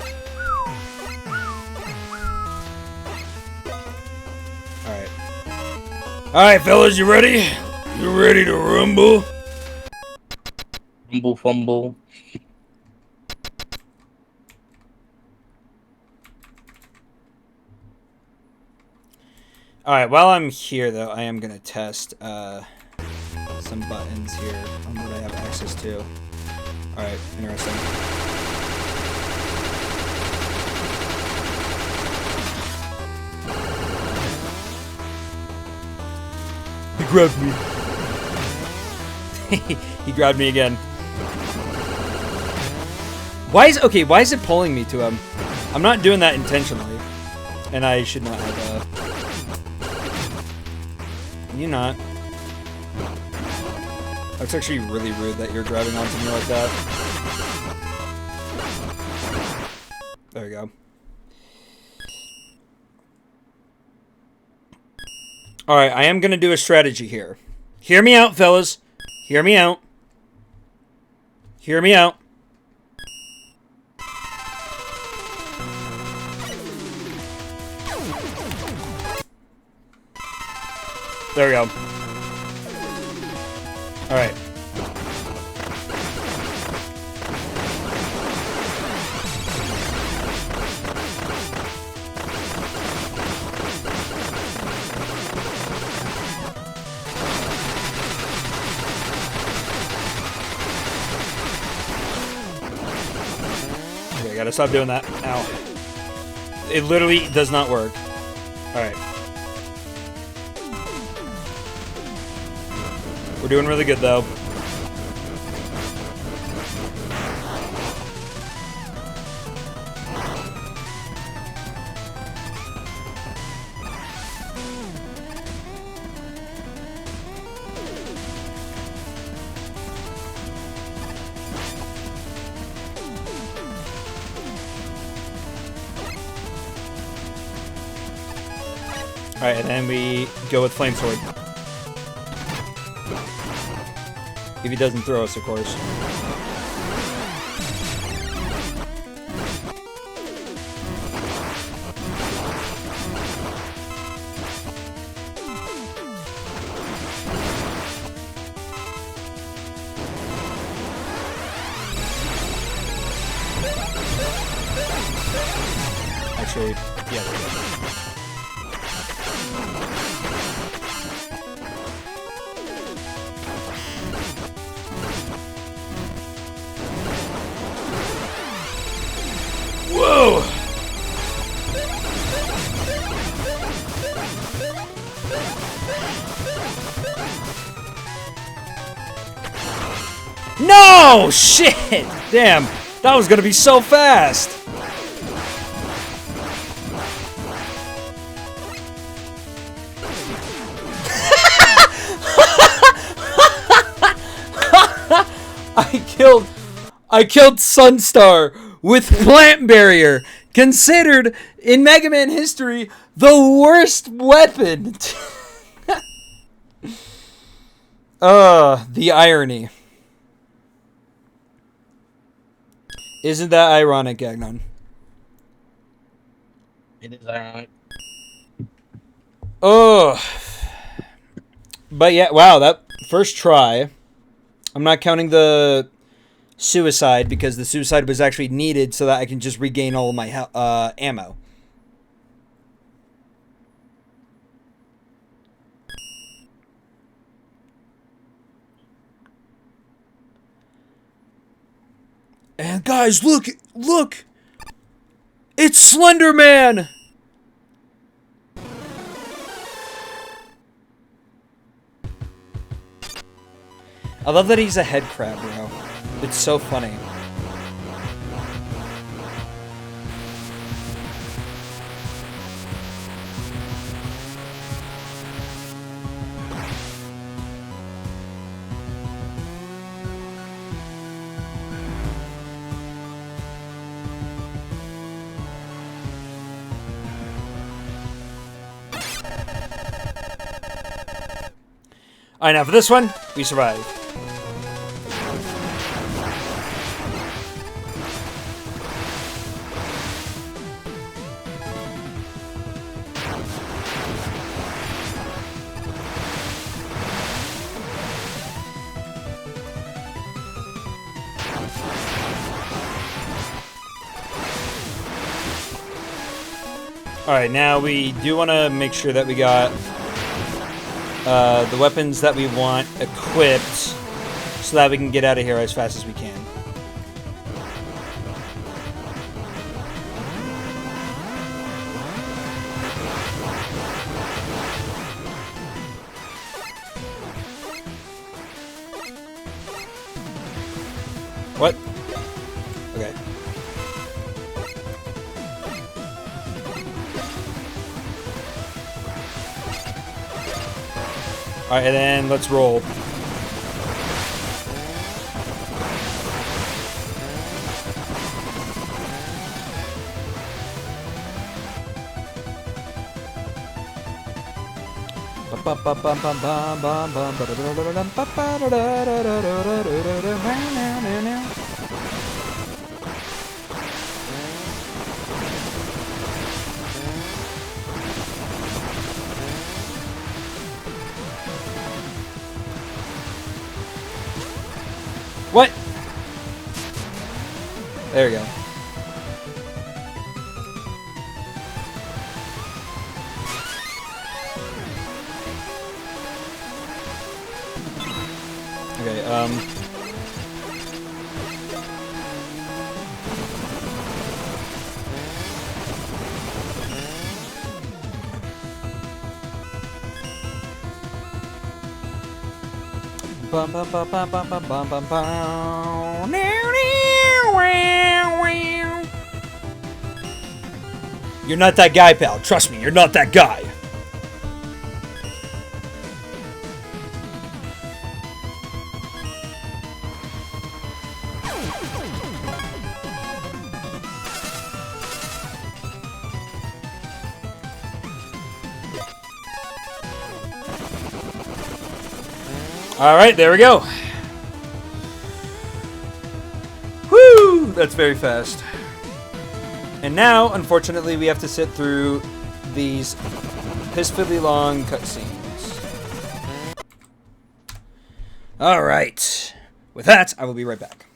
Alright. Alright, fellas, you ready? You ready to rumble? Rumble fumble. Alright, while I'm here, though, I am gonna test some buttons here on what I have access to. Alright, interesting. He grabbed me. He grabbed me again. Why is it pulling me to him? I'm not doing that intentionally. And I should not have you not. That's actually really rude that you're grabbing onto me like that. There we go. Alright, I am gonna do a strategy here. Hear me out, fellas. Hear me out. Hear me out. There we go. Alright. gotta stop doing that. Ow. It literally does not work. Alright. We're doing really good, though. Alright, and then we go with Flame Sword. If he doesn't throw us, of course. Actually, yeah, there we go. Whoa! No! Shit! Damn, that was gonna be so fast! I killed Sunstar with Plant Barrier, considered in Mega Man history the worst weapon. The irony. Isn't that ironic, Gagnon? It is ironic. Oh. But yeah, wow, that first try. I'm not counting the suicide because the suicide was actually needed so that I can just regain all of my ammo. And guys, look! It's Slender Man! I love that he's a head crab, bro. It's so funny. Alright, now for this one, we survive. Alright, now we do want to make sure that we got the weapons that we want equipped so that we can get out of here as fast as we can. What? Okay. Alright, and then let's roll. What? There we go. Okay, Bum, bum, bum, bum, bum, bum, bum, bum, bum. You're not that guy, pal. Trust me, you're not that guy. All right, there we go. Woo! That's very fast. And now, unfortunately, we have to sit through these pissfully long cutscenes. All right. With that, I will be right back.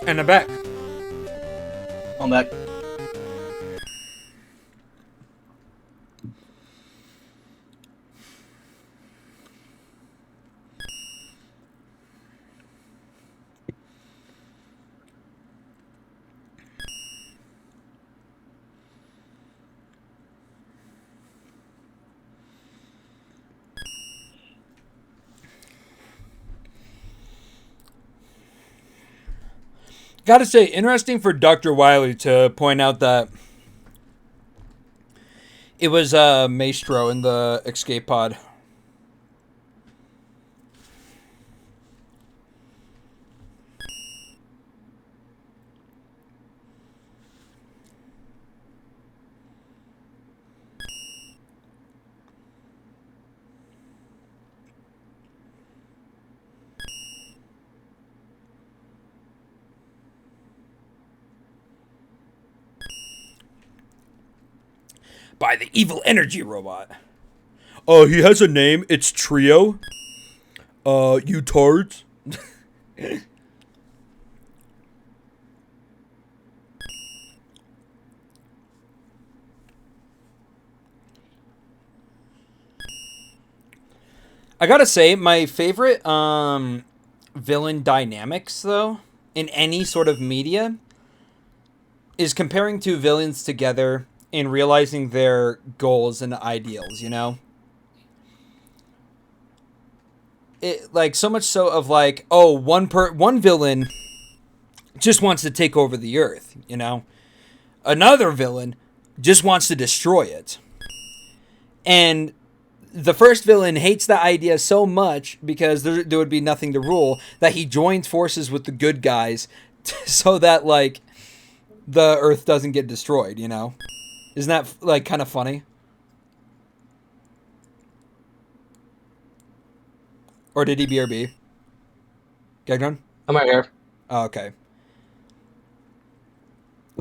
And I'm back. I'm back. Gotta say, interesting for Dr. Wily to point out that it was Maestro in the escape pod. By the evil energy robot. He has a name. It's Trio. You tards. I gotta say, my favorite villain dynamics, though, in any sort of media, is comparing two villains together and realizing their goals and ideals, you know? It, like, so much so of, like, oh, one villain just wants to take over the Earth, you know? Another villain just wants to destroy it. And the first villain hates the idea so much because there would be nothing to rule that he joins forces with the good guys so that, like, the Earth doesn't get destroyed, you know? Isn't that, like, kind of funny? Or did he BRB? Gagnon? I'm right here. Oh, okay.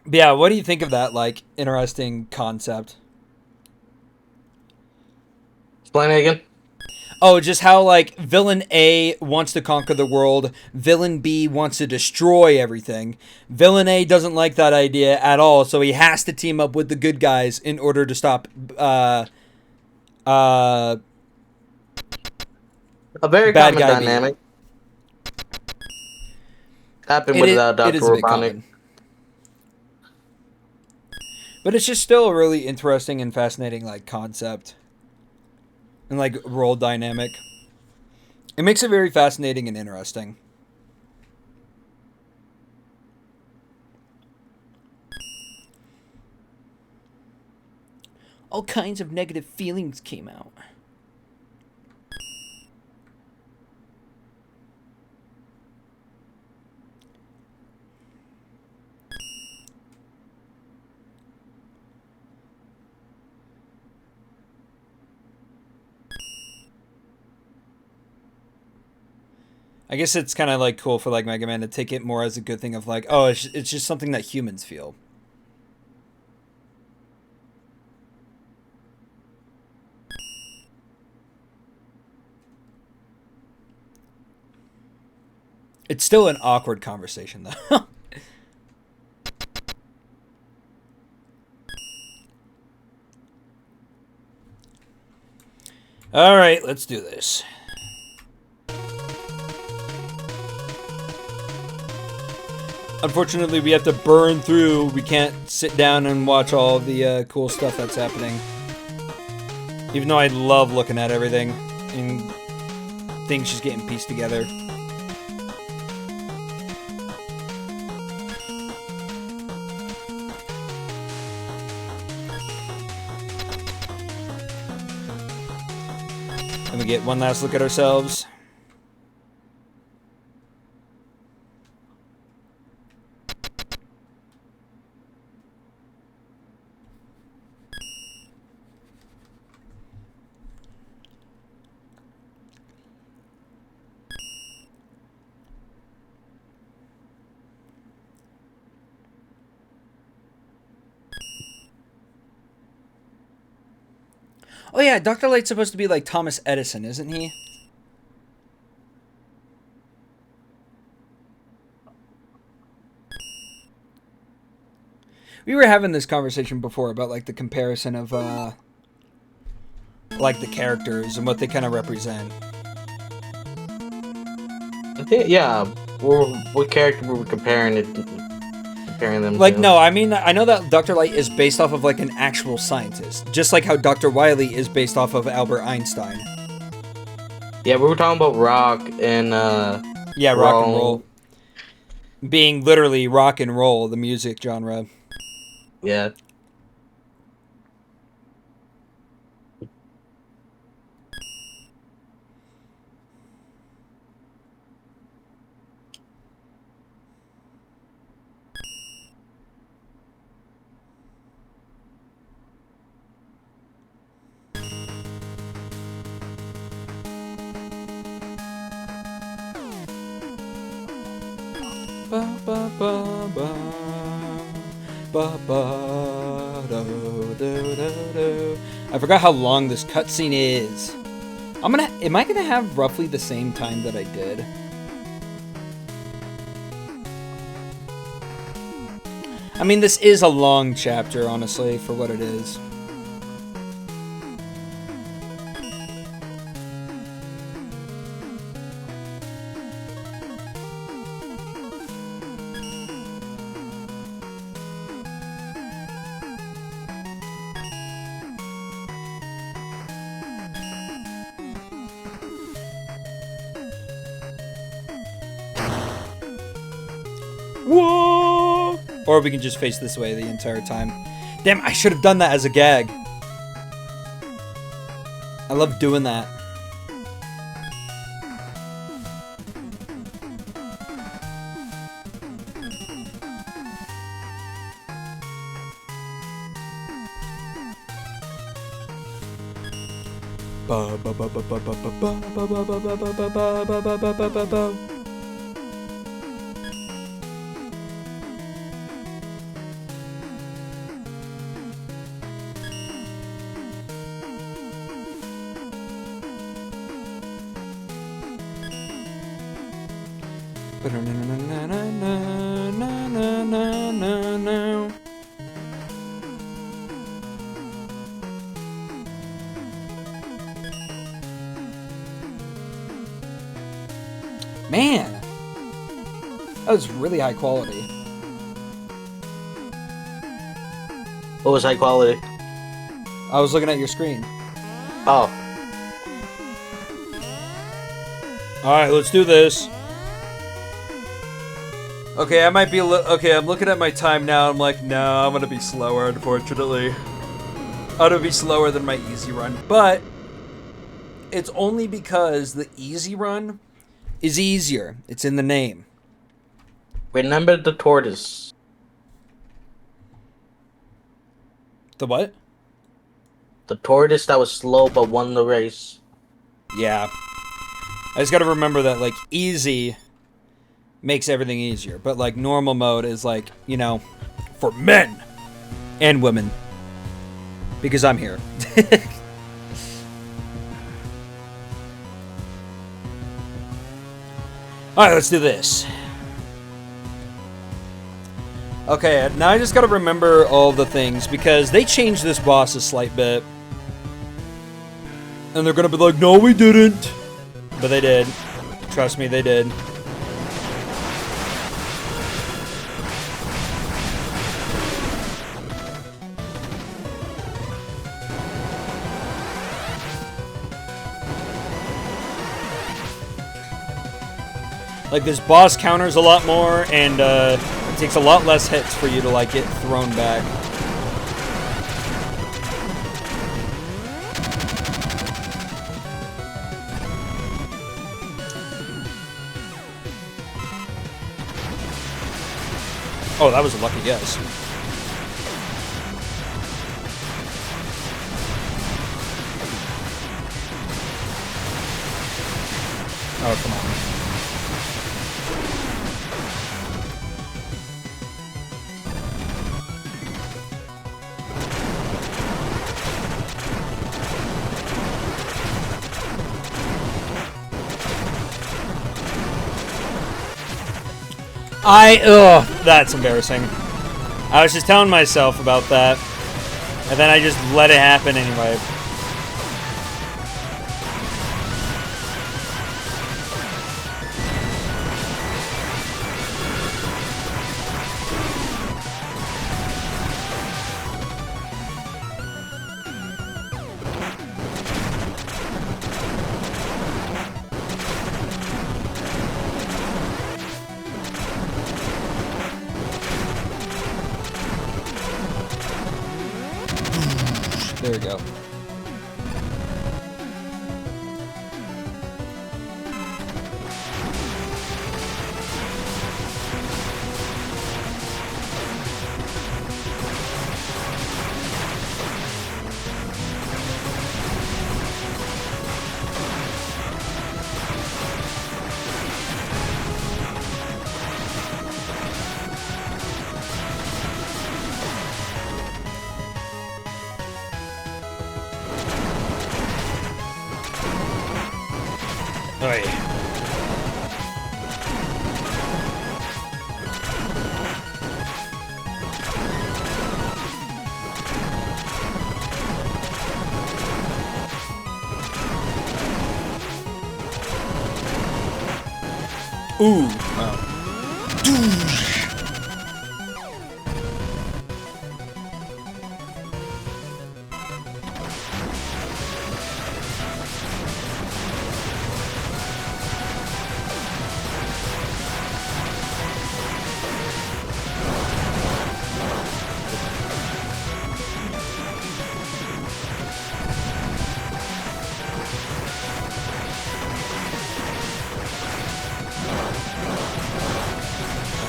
But yeah, what do you think of that, like, interesting concept? Explain it again. Oh, just how, like, villain A wants to conquer the world, villain B wants to destroy everything. Villain A doesn't like that idea at all, so he has to team up with the good guys in order to stop, A very bad common guy dynamic. Happened beat. with It Dr. is a bit Robotnik. common. But it's just still a really interesting and fascinating like concept. And like role dynamic. It makes it very fascinating and interesting. All kinds of negative feelings came out. I guess it's kind of like cool for like Mega Man to take it more as a good thing of like, oh, it's just something that humans feel. It's still an awkward conversation though. All right, let's do this. Unfortunately, we have to burn through. We can't sit down and watch all of the cool stuff that's happening. Even though I love looking at everything and things just getting pieced together. And we get one last look at ourselves. Oh yeah, Dr. Light's supposed to be like Thomas Edison, isn't he? We were having this conversation before about like the comparison of like the characters and what they kind of represent. I think, yeah. What character were we comparing them Like, to? no, I mean, I know that Dr. Light is based off of like an actual scientist, just like how Dr. Wily is based off of Albert Einstein. Yeah, we were talking about rock and Yeah, rock and roll. Being literally rock and roll, the music genre. Yeah. Ba, ba, ba, ba. Ba, ba, do, do, do, do. I forgot how long this cutscene is. Am I gonna have roughly the same time that I did? I mean, this is a long chapter, honestly, for what it is. Whoa! Or we can just face this way the entire time. Damn, I should have done that as a gag. I love doing that. Ba ba ba ba ba ba ba ba ba ba ba ba ba ba ba ba ba ba ba. Man! That was really high quality. What was high quality? I was looking at your screen. Oh. Alright, let's do this. Okay, I might be okay, I'm looking at my time now. I'm like, no, I'm gonna be slower, unfortunately. I'm gonna be slower than my easy run. But it's only because the easy run is easier. It's in the name. Remember the tortoise. The what? The tortoise that was slow but won the race. Yeah. I just gotta remember that, like, easy makes everything easier. But, like, normal mode is, like, you know, for men and women. Because I'm here. Alright, let's do this. Okay, now I just gotta remember all the things, because they changed this boss a slight bit. And they're gonna be like, no, we didn't. But they did. Trust me, they did. Like, this boss counters a lot more, and it takes a lot less hits for you to, like, get thrown back. Oh, that was a lucky guess. Oh, come on. Ugh, that's embarrassing. I was just telling myself about that, and then I just let it happen anyway. There we go. Oi. Ooh. Oh.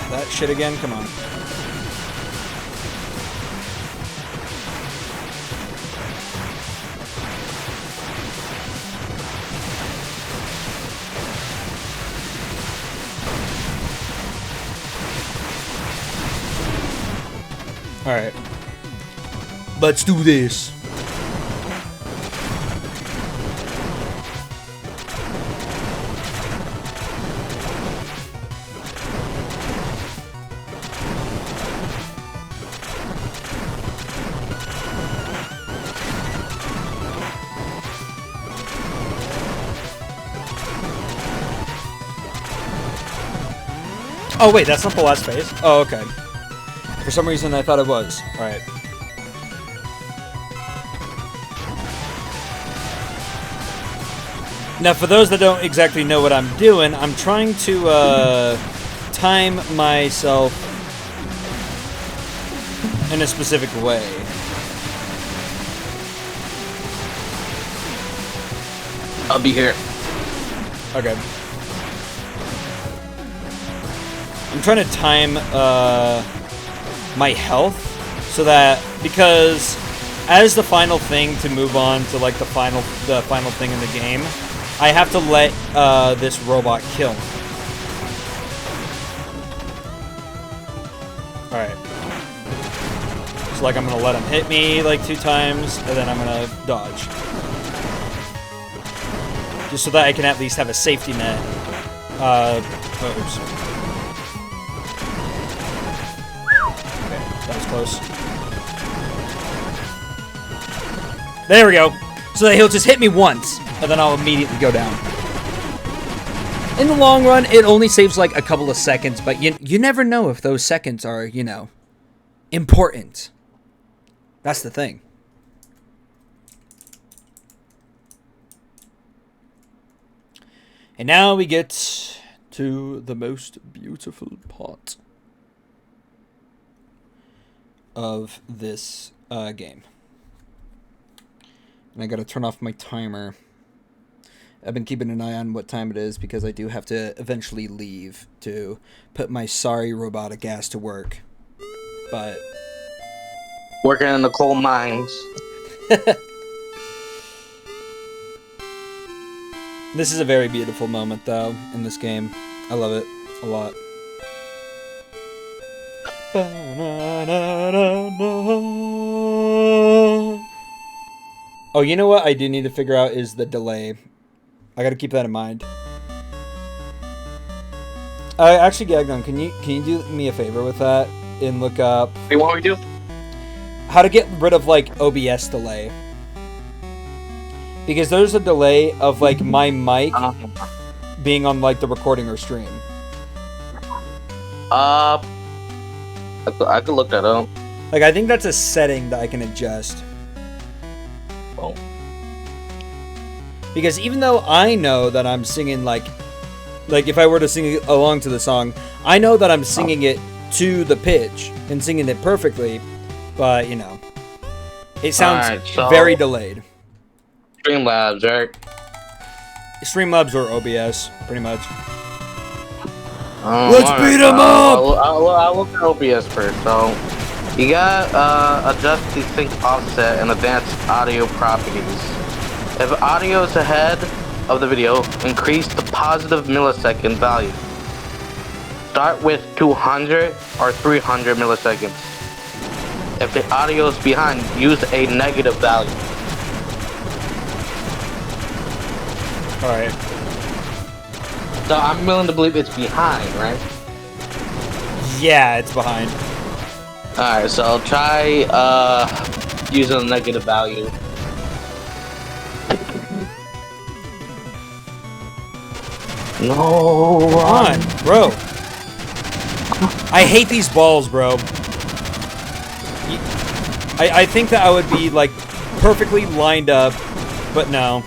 That shit again? Come on. Alright. Let's do this. Oh, wait, that's not the last phase? Oh, okay. For some reason, I thought it was. Alright. Now, for those that don't exactly know what I'm doing, I'm trying to time myself in a specific way. I'll be here. Okay. I'm trying to time my health so that, because as the final thing to move on to like the final thing in the game, I have to let this robot kill me. Alright. So like I'm gonna let him hit me like 2 times, and then I'm gonna dodge. Just so that I can at least have a safety net. Oops. Okay, that was close. There we go. So that he'll just hit me once, and then I'll immediately go down. In the long run, it only saves like a couple of seconds, but you never know if those seconds are, you know, important. That's the thing. And now we get to the most beautiful part of this game. And I gotta turn off my timer. I've been keeping an eye on what time it is because I do have to eventually leave to put my sorry robotic ass to work. But... working in the coal mines. This is a very beautiful moment, though, in this game. I love it a lot. Oh, you know what I do need to figure out is the delay. I gotta keep that in mind. Actually, Gagnon, can you do me a favor with that and look up... Hey, what we do? How to get rid of, like, OBS delay. Because there's a delay of, like, my mic being on, like, the recording or stream. I could look that up. Like, I think that's a setting that I can adjust. Oh. Because even though I know that I'm singing, like if I were to sing along to the song, I know that I'm singing it to the pitch and singing it perfectly, but, you know, it sounds very delayed. Streamlabs, right? Streamlabs or OBS, pretty much. Let's beat him up! I'll look at OBS first. So, you got adjust the sync offset and advanced audio properties. If audio is ahead of the video, increase the positive millisecond value. Start with 200 or 300 milliseconds. If the audio is behind, use a negative value. Alright. So I'm willing to believe it's behind, right? Yeah, it's behind. Alright, so I'll try using a negative value. No, Come on, bro. I hate these balls, bro. I think that I would be, like, perfectly lined up, but no.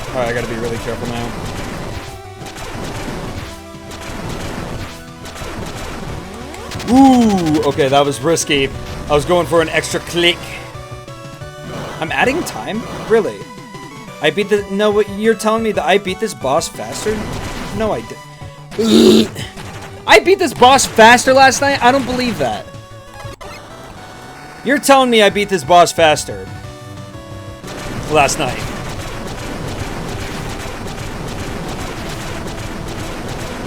Alright, I gotta be really careful now. Ooh, okay, that was risky. I was going for an extra click. I'm adding time? Really? I beat the... No, what, you're telling me that I beat this boss faster? No, I did. I beat this boss faster last night? I don't believe that. You're telling me I beat this boss faster last night.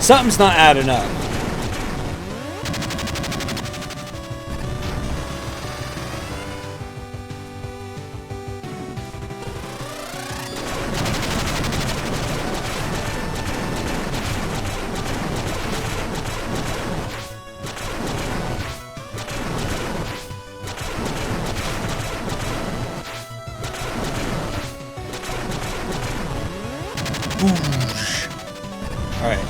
Something's not adding up. Alright.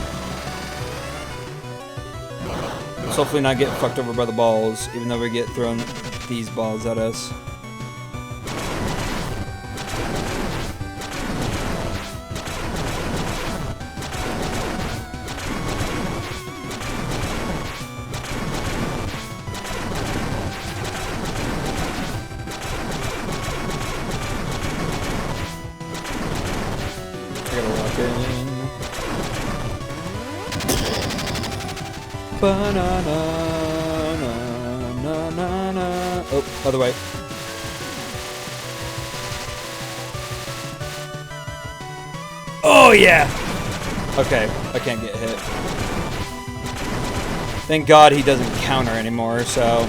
Let's hopefully not get fucked over by the balls, even though we get thrown these balls at us. Banana, na, na, na. Oh, other way. Oh, yeah! Okay, I can't get hit. Thank God he doesn't counter anymore, so...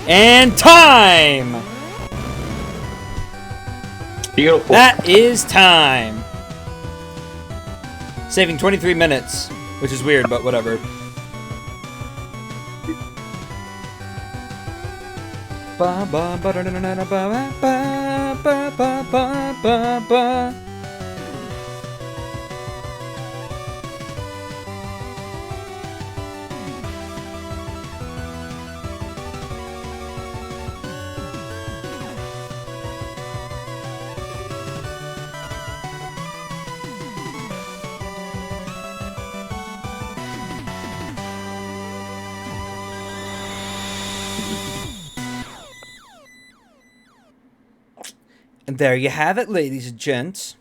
And time! Beautiful. That is time! Saving 23 minutes, which is weird, but whatever. Ba ba ba da da da da ba ba ba ba ba ba ba. And there you have it, ladies and gents.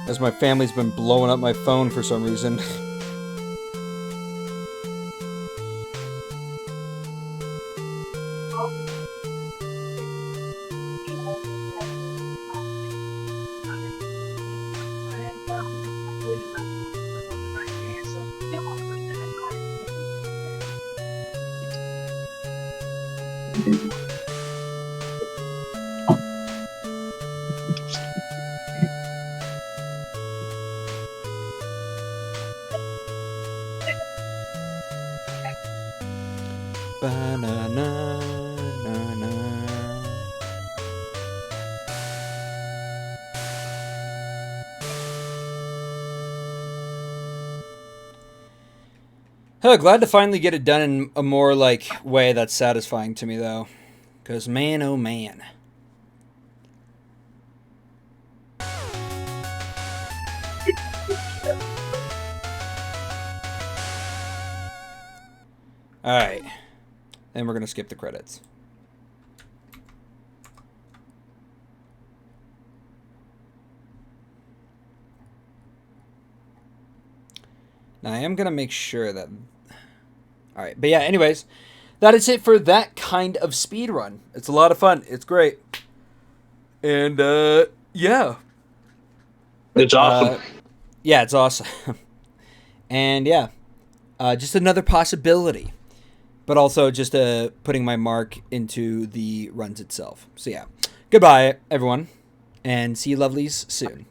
As my family's been blowing up my phone for some reason. Banana, na, na. Oh, glad to finally get it done in a more, like, way that's satisfying to me, though. Because, man, oh, man. Alright. Then we're going to skip the credits. Now, I am going to make sure that... Alright, but yeah, anyways, that is it for that kind of speed run. It's a lot of fun. It's great. And, yeah. It's awesome. Yeah, it's awesome. And, yeah. Just another possibility. But also just putting my mark into the runs itself. So, yeah. Goodbye, everyone. And see you lovelies soon.